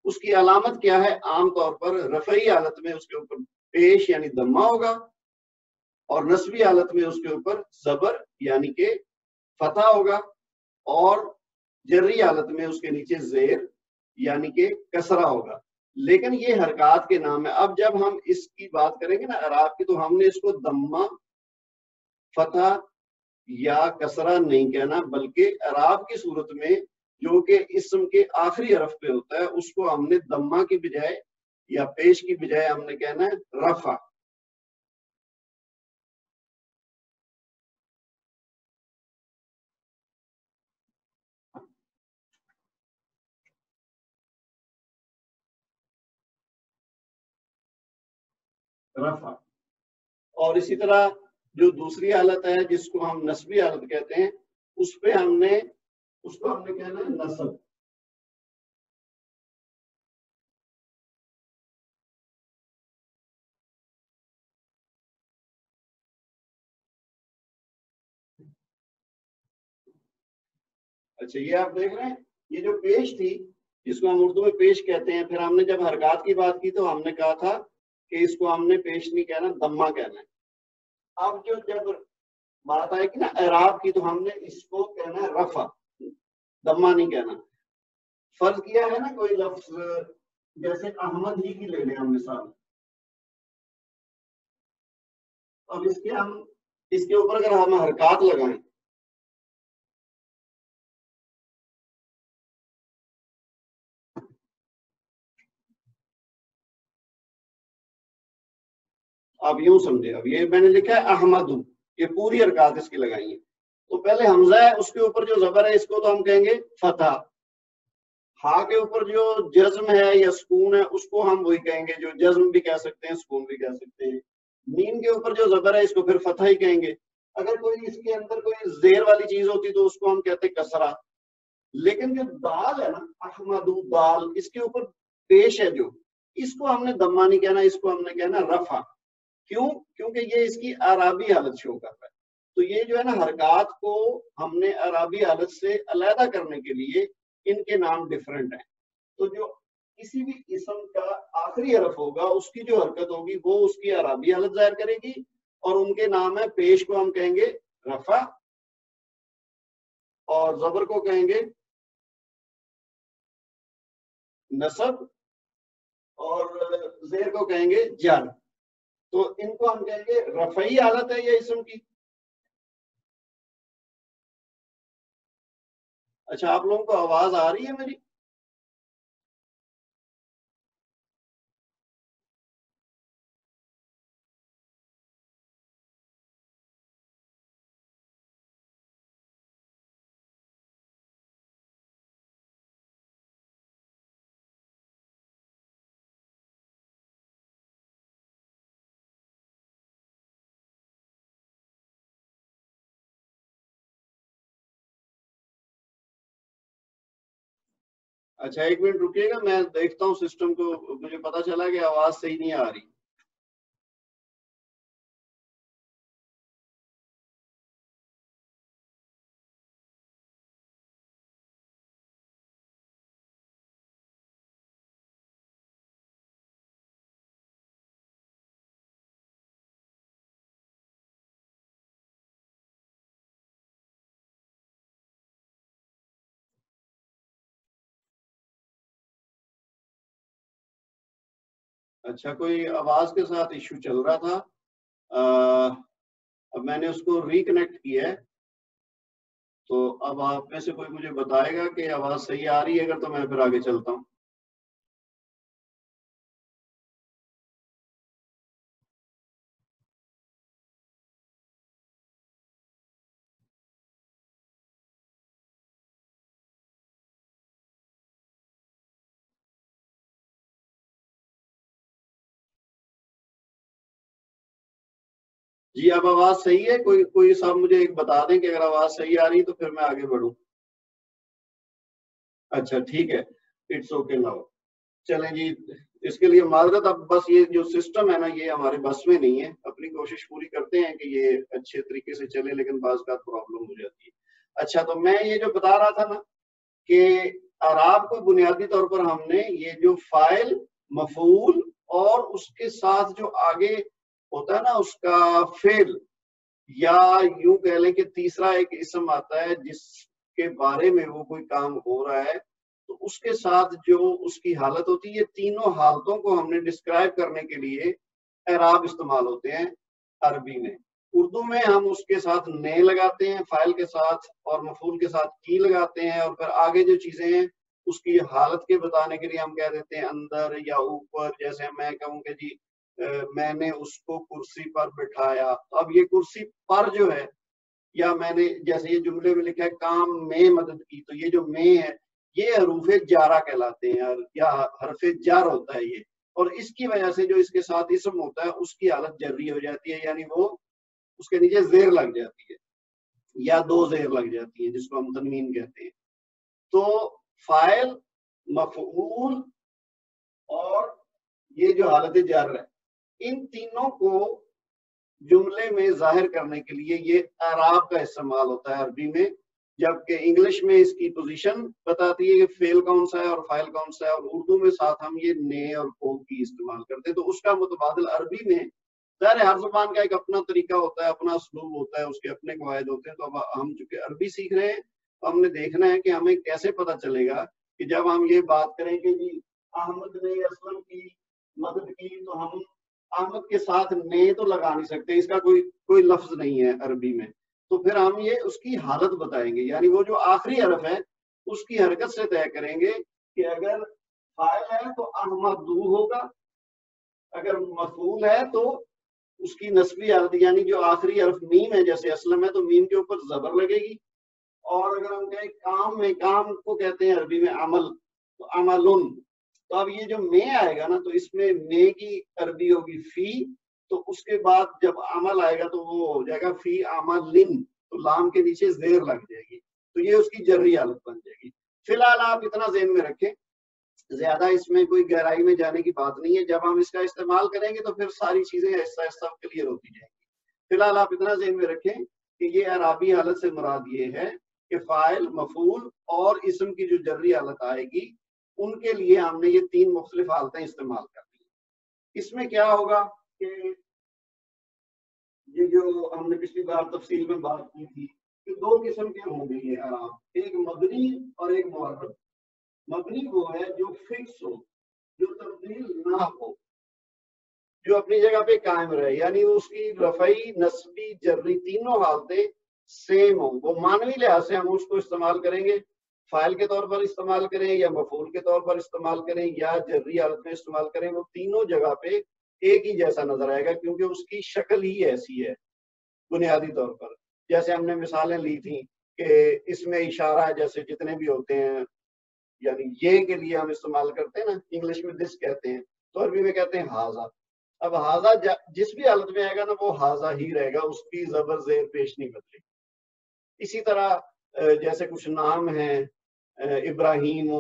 اس کی علامت کیا ہے؟ عام طور پر رفعی حالت میں اس کے اوپر پیش یعنی دمہ ہوگا, اور نصبی حالت میں اس کے اوپر زبر یعنی کہ فتح ہوگا, اور جرری حالت میں اس کے نیچے زیر یعنی کہ کسرہ ہوگا. لیکن یہ حرکات کے نام ہے. اب جب ہم اس کی بات کریں گے نا اعراب کی, تو ہم نے اس کو دمہ, فتح یا کسرہ نہیں کہنا, بلکہ اعراب کی صورت میں جو کہ اسم کے آخری حرف پہ ہوتا ہے اس کو ہم نے دمہ کی بجائے یا پیش کی بجائے ہم نے کہنا ہے رفع. رفع. اور اسی طرح جو دوسری حالت ہے جس کو ہم نصبی حالت کہتے ہیں, اس پہ ہم نے کہنا ہے نصب. اچھا, یہ آپ دیکھ رہے ہیں, یہ جو پیش تھی جس کو ہم اردو میں پیش کہتے ہیں, پھر ہم نے جب حرکات کی بات کی تو ہم نے کہا تھا کہ اس کو ہم نے پیش نہیں کہنا, دمہ کہنا ہے. اب جب بات آئے گی نا اعراب کی تو ہم نے اس کو کہنا ہے رفع, دمہ نہیں کہنا. فرض کیا ہے نا کوئی لفظ, جیسے احمد ہی کی لے لیں ہم مثال, اب اس کے اوپر اگر ہم حرکات لگائیں, آپ یوں سمجھے, اب یہ میں نے لکھا ہے احمد, یہ پوری حرکات اس کی لگائی ہیں. تو پہلے حمزہ ہے, اس کے اوپر جو زبر ہے اس کو تو ہم کہیں گے فتح. ہاں کے اوپر جو جزم ہے یا سکون ہے اس کو ہم وہی کہیں گے جو جزم بھی کہہ سکتے ہیں, سکون بھی کہہ سکتے ہیں. میم کے اوپر جو زبر ہے اس کو پھر فتح ہی کہیں گے. اگر کوئی اس کے اندر کوئی زیر والی چیز ہوتی تو اس کو ہم کہتے ہیں کسرہ. لیکن جو دال ہے نا احمد دال, اس کے اوپر پیش ہے جو, اس کو ہم نے دمہ نہیں کہنا, اس کو ہم نے کہنا رفع. کیوں؟ کیونکہ یہ اس کی اعرابی حالت شو کر رہا ہے. تو یہ جو ہے نا حرکات کو ہم نے اعرابی حالت سے علیحدہ کرنے کے لیے ان کے نام ڈفرینٹ ہیں. تو جو کسی بھی اسم کا آخری حرف ہوگا اس کی جو حرکت ہوگی وہ اس کی اعرابی حالت ظاہر کرے گی, اور ان کے نام ہے پیش کو ہم کہیں گے رفع, اور زبر کو کہیں گے نصب, اور زیر کو کہیں گے جر. تو ان کو ہم کہیں گے رفعی حالت ہے یہ اسم کی. اچھا, آپ لوگوں کو آواز آ رہی ہے میری؟ اچھا, 1 منٹ رکیے گا, میں دیکھتا ہوں سسٹم کو, مجھے پتا چلا کہ آواز صحیح نہیں آ رہی. اچھا، کوئی آواز کے ساتھ ایشو چل رہا تھا، اب میں نے اس کو ریکنیکٹ کیا ہے، تو اب آپ میں سے کوئی مجھے بتائے گا کہ آواز صحیح آ رہی ہے، اگر تو میں پھر آگے چلتا ہوں۔ جی اب آواز صحیح ہے؟ کوئی صاحب مجھے ایک بتا دیں کہ اگر آواز صحیح آ رہی تو پھر میں آگے بڑھوں۔ اچھا ٹھیک ہے، اٹس اوکے ناؤ۔ چلیں جی، اس کے لیے معذرت، اب بس یہ جو سسٹم ہے نا یہ ہمارے بس میں نہیں ہے، اپنی کوشش پوری کرتے ہیں کہ یہ اچھے طریقے سے چلے، لیکن بعض کا پرابلم ہو جاتی ہے۔ اچھا، تو میں یہ جو بتا رہا تھا نا کہ اعراب کو بنیادی طور پر ہم نے یہ جو فاعل، مفعول اور اس کے ساتھ جو آگے ہوتا ہے نا اس کا فعل، یا یوں کہہ لیں کہ تیسرا ایک اسم آتا ہے جس کے بارے میں وہ کوئی کام ہو رہا ہے، تو اس کے ساتھ جو اس کی حالت ہوتی ہے، یہ تینوں حالتوں کو ہم نے ڈسکرائب کرنے کے لیے اعراب استعمال ہوتے ہیں عربی میں۔ اردو میں ہم اس کے ساتھ نے لگاتے ہیں، فاعل کے ساتھ اور مفعول کے ساتھ کی لگاتے ہیں، اور پھر آگے جو چیزیں ہیں اس کی حالت کے بتانے کے لیے ہم کہہ دیتے ہیں اندر یا اوپر۔ جیسے میں کہوں کہ جی میں نے اس کو کرسی پر بٹھایا، تو اب یہ کرسی پر جو ہے، یا میں نے جیسے یہ جملے میں لکھا ہے کام میں مدد کی، تو یہ جو میں ہے یہ حروف جارہ کہلاتے ہیں، یا حرف جار ہوتا ہے یہ، اور اس کی وجہ سے جو اس کے ساتھ اسم ہوتا ہے اس کی حالت جری ہو جاتی ہے، یعنی وہ اس کے نیچے زیر لگ جاتی ہے یا دو زیر لگ جاتی ہے، جس کو ہم تنوین کہتے ہیں۔ تو فاعل، مفعول اور یہ جو حالت جر ہے، ان تینوں کو جملے میں ظاہر کرنے کے لیے یہ اعراب کا استعمال ہوتا ہے عربی میں، جبکہ انگلش میں اس کی پوزیشن بتاتی ہے کہ فعل کون سا ہے اور فاعل کون سا ہے، اور اردو میں ساتھ ہم یہ نے اور کو کی استعمال کرتے ہیں۔ تو اس کا متبادل عربی میں، ظاہر ہر زبان کا ایک اپنا طریقہ ہوتا ہے، اپنا اسلوب ہوتا ہے، اس کے اپنے قواعد ہوتے ہیں۔ تو اب ہم چونکہ عربی سیکھ رہے ہیں تو ہم نے دیکھنا ہے کہ ہمیں کیسے پتہ چلے گا کہ جب ہم یہ بات کریں کہ جی احمد نے اسلم کی مدد کی، تو ہم احمد کے ساتھ نے تو لگا نہیں سکتے، اس کا کوئی لفظ نہیں ہے عربی میں، تو پھر ہم یہ اس کی حالت بتائیں گے، یعنی وہ جو آخری حرف ہے اس کی حرکت سے طے کریں گے کہ اگر فاعل ہے تو احمدو ہوگا، اگر مفعول ہے تو اس کی نسبی حالت یعنی جو آخری حرف میم ہے جیسے اسلم ہے تو میم کے اوپر زبر لگے گی، اور اگر ہم کہیں کام میں، کام کو کہتے ہیں عربی میں عمل، تو عملن، تو اب یہ جو میں آئے گا نا تو اس میں میں کی عربی ہوگی فی، تو اس کے بعد جب عمل آئے گا تو وہ ہو جائے گا فی عملن، تو لام کے نیچے زیر لگ جائے گی، تو یہ اس کی جری حالت بن جائے گی۔ فی الحال آپ اتنا ذہن میں رکھیں، زیادہ اس میں کوئی گہرائی میں جانے کی بات نہیں ہے، جب ہم اس کا استعمال کریں گے تو پھر ساری چیزیں آہستہ آہستہ کلیئر ہوتی جائیں گی۔ فی الحال آپ اتنا ذہن میں رکھیں کہ یہ اعرابی حالت سے مراد یہ ہے کہ فاعل، مفعول اور اسم کی جو جری حالت آئے گی ان کے لیے ہم نے یہ تین مختلف حالتیں استعمال کر دی۔ اس میں کیا ہوگا کہ یہ جو ہم نے پچھلی بار تفصیل میں بات کی تھی کہ دو قسم کے ہوں گے یہ اعراب، ایک مبنی اور ایک معرب۔ مبنی وہ ہے جو فکس ہو، جو تبدیل نہ ہو، جو اپنی جگہ پہ قائم رہے، یعنی اس کی رفعی، نصبی، جری تینوں حالتیں سیم ہوں۔ وہ معنوی لحاظ سے ہم اس کو استعمال کریں گے، فاعل کے طور پر استعمال کریں یا مفعول کے طور پر استعمال کریں یا جری حالت میں استعمال کریں، وہ تینوں جگہ پہ ایک ہی جیسا نظر آئے گا، کیونکہ اس کی شکل ہی ایسی ہے بنیادی طور پر۔ جیسے ہم نے مثالیں لی تھیں کہ اس میں اشارہ جیسے جتنے بھی ہوتے ہیں، یعنی یہ کے لیے ہم استعمال کرتے ہیں نا، انگلش میں دس کہتے ہیں، تو عربی میں کہتے ہیں ہاذا۔ اب ہاذا جس بھی حالت میں آئے گا نا وہ ہاذا ہی رہے گا، اس کی زبر زیر پیش نہیں بدلے گی۔ اسی طرح جیسے کچھ نام ہیں، ابراہیم،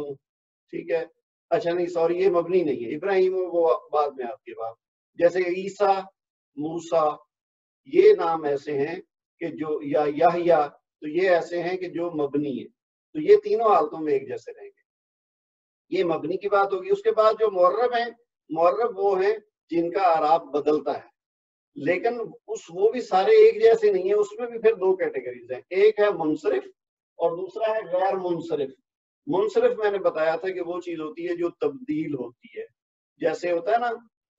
ٹھیک ہے، اچھا نہیں سوری یہ مبنی نہیں ہے، ابراہیم وہ بعد میں آپ کے بعد، جیسے عیسیٰ، موسیٰ، یہ نام ایسے ہیں کہ جو، یا یحییٰ، تو یہ ایسے ہیں کہ جو مبنی ہے، تو یہ تینوں حالتوں میں ایک جیسے رہیں گے۔ یہ مبنی کی بات ہوگی۔ اس کے بعد جو معرب ہیں، معرب وہ ہیں جن کا اعراب بدلتا ہے، لیکن وہ بھی سارے ایک جیسے نہیں ہیں، اس میں بھی پھر دو کیٹیگریز ہیں، ایک ہے منصرف اور دوسرا ہے غیر منصرف۔ منصرف میں نے بتایا تھا کہ وہ چیز ہوتی ہے جو تبدیل ہوتی ہے، جیسے ہوتا ہے نا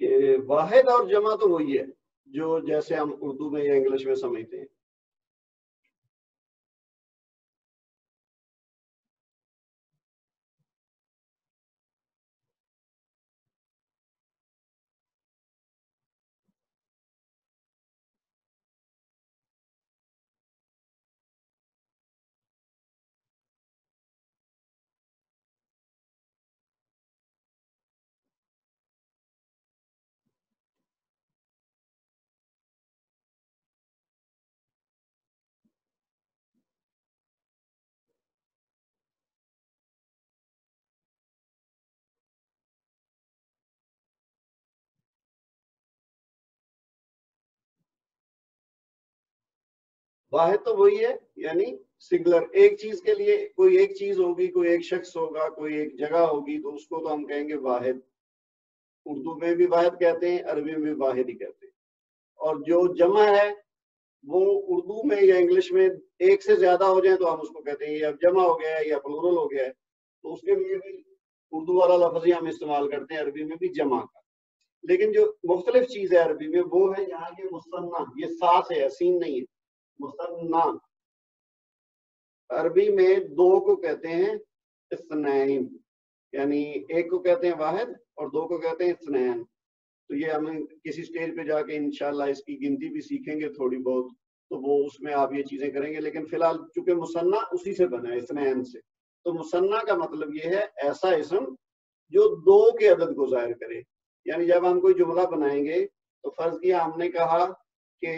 کہ واحد اور جمع تو وہی ہے جو جیسے ہم اردو میں یا انگلش میں سمجھتے ہیں. واحد تو وہی ہے، یعنی سنگلر. ایک چیز کے لیے کوئی ایک چیز ہوگی، کوئی ایک شخص ہوگا، کوئی ایک جگہ ہوگی، تو اس کو تو ہم کہیں گے واحد. اردو میں بھی واحد کہتے ہیں، عربی میں بھی واحد ہی کہتے ہیں. اور جو جمع ہے وہ اردو میں یا انگلش میں ایک سے زیادہ ہو جائیں تو ہم اس کو کہتے ہیں یہ اب جمع ہو گیا ہے یا پلورل ہو گیا ہے. تو اس کے لیے بھی اردو والا لفظ ہی ہم استعمال کرتے ہیں، عربی میں بھی جمع کا. لیکن جو مختلف چیز ہے عربی میں وہ ہے یہاں کے مثنیٰ. یہ سا سے ہے، سین نہیں ہے. مثنیٰ عربی میں دو کو کہتے ہیں اثنین، یعنی ایک کو کہتے ہیں واحد اور دو کو کہتے ہیں اثنین. تو یہ ہم کسی سٹیج پہ جا کے انشاءاللہ اس کی گنتی بھی سیکھیں گے تھوڑی بہت، تو وہ اس میں آپ یہ چیزیں کریں گے. لیکن فی الحال چونکہ مثنیٰ اسی سے بنا ہے، اثنین سے. تو مثنیٰ کا مطلب یہ ہے ایسا اسم جو دو کے عدد کو ظاہر کرے. یعنی جب ہم کوئی جملہ بنائیں گے تو فرض کیا ہم نے کہا کہ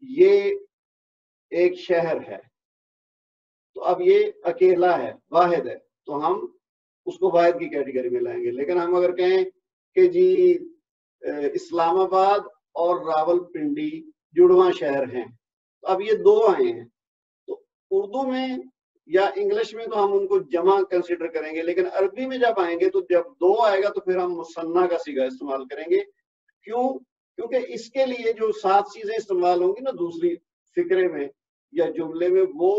یہ ایک شہر ہے، تو اب یہ اکیلا ہے، واحد ہے، تو ہم اس کو واحد کی کیٹیگری میں لائیں گے. لیکن ہم اگر کہیں کہ جی اسلام آباد اور راول پنڈی جڑواں شہر ہیں، تو اب یہ دو آئے ہیں، تو اردو میں یا انگلش میں تو ہم ان کو جمع کنسیڈر کریں گے. لیکن عربی میں جب آئیں گے تو جب دو آئے گا تو پھر ہم مثنیٰ کا صیغہ استعمال کریں گے. کیوں؟ کیونکہ اس کے لیے جو 7 چیزیں استعمال ہوں گی نا دوسری فقرے میں یا جملے میں، وہ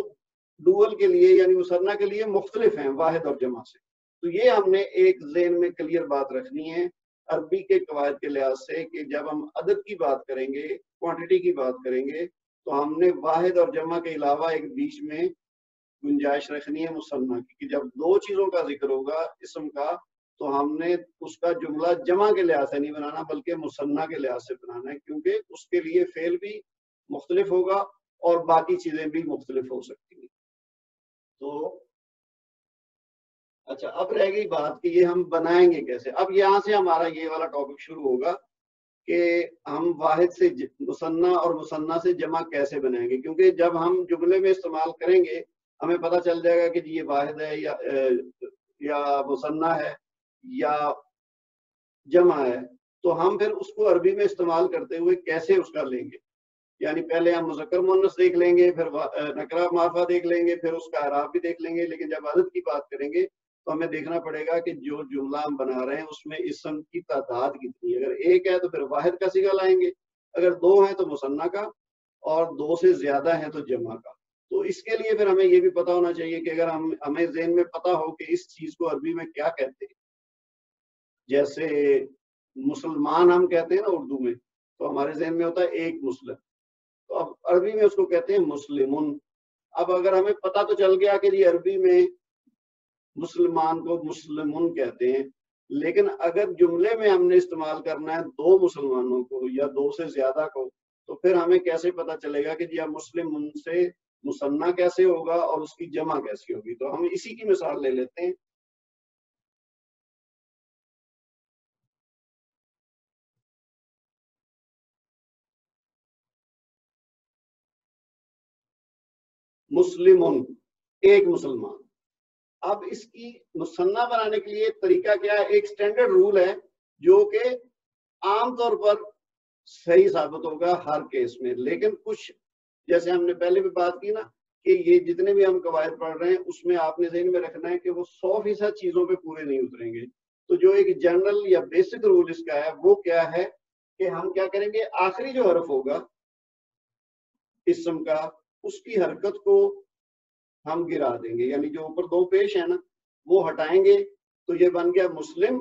ڈوئل کے لیے یعنی مثنیٰ کے لیے مختلف ہیں واحد اور جمع سے. تو یہ ہم نے ایک ذہن میں کلیئر بات رکھنی ہے عربی کے قواعد کے لحاظ سے کہ جب ہم عدد کی بات کریں گے، کوانٹٹی کی بات کریں گے، تو ہم نے واحد اور جمع کے علاوہ ایک بیچ میں گنجائش رکھنی ہے مثنیٰ کی، کہ جب دو چیزوں کا ذکر ہوگا اسم کا تو ہم نے اس کا جملہ جمع کے لحاظ سے نہیں بنانا بلکہ مثنیٰ کے لحاظ سے بنانا ہے، کیونکہ اس کے لیے فعل بھی مختلف ہوگا اور باقی چیزیں بھی مختلف ہو سکتی ہیں. تو اچھا، اب رہ گئی بات کہ یہ ہم بنائیں گے کیسے. اب یہاں سے ہمارا یہ والا ٹاپک شروع ہوگا کہ ہم واحد سے مثنیٰ اور مثنیٰ سے جمع کیسے بنائیں گے. کیونکہ جب ہم جملے میں استعمال کریں گے ہمیں پتہ چل جائے گا کہ یہ واحد ہے یا مثنیٰ ہے یا جمع ہے، تو ہم پھر اس کو عربی میں استعمال کرتے ہوئے کیسے اس کا لیں گے. یعنی پہلے ہم مذکر مؤنث دیکھ لیں گے، پھر نکرہ معرفہ دیکھ لیں گے، پھر اس کا اعراب بھی دیکھ لیں گے. لیکن جب عدد کی بات کریں گے تو ہمیں دیکھنا پڑے گا کہ جو جملہ ہم بنا رہے ہیں اس میں اسم کی تعداد کتنی ہے. اگر ایک ہے تو پھر واحد کا صیغہ لائیں گے، اگر دو ہیں تو مثنیٰ کا، اور دو سے زیادہ ہیں تو جمع کا. تو اس کے لیے پھر ہمیں یہ بھی پتا ہونا چاہیے کہ اگر ہمیں ذہن میں پتا ہو کہ اس چیز کو عربی میں کیا کہتے ہیں، جیسے مسلمان ہم کہتے ہیں نا اردو میں، تو ہمارے ذہن میں ہوتا ہے ایک مسلم، تو اب عربی میں اس کو کہتے ہیں مسلمون. اب اگر ہمیں پتا تو چل گیا کہ یہ عربی میں مسلمان کو مسلمون کہتے ہیں، لیکن اگر جملے میں ہم نے استعمال کرنا ہے دو مسلمانوں کو یا دو سے زیادہ کو، تو پھر ہمیں کیسے پتا چلے گا کہ جی مسلمون سے مثنیٰ کیسے ہوگا اور اس کی جمع کیسی ہوگی. تو ہم اسی کی مثال لے لیتے ہیں. مسلمون، ایک مسلمان. اب اس کی مثنیٰ بنانے کے لیے طریقہ کیا ہے؟ ایک سٹینڈرڈ رول ہے جو کہ عام طور پر صحیح ثابت ہوگا ہر کیس میں. لیکن کچھ جیسے ہم نے پہلے بھی بات کی نا کہ یہ جتنے بھی ہم قواعد پڑھ رہے ہیں اس میں آپ نے ذہن میں رکھنا ہے کہ وہ 100% چیزوں پہ پورے نہیں اتریں گے. تو جو ایک جنرل یا بیسک رول اس کا ہے وہ کیا ہے کہ ہم کیا کریں گے، آخری جو حرف ہوگا اسم کا اس کی حرکت کو ہم گرا دیں گے. یعنی جو اوپر دو پیش ہے نا وہ ہٹائیں گے، تو یہ بن گیا مسلم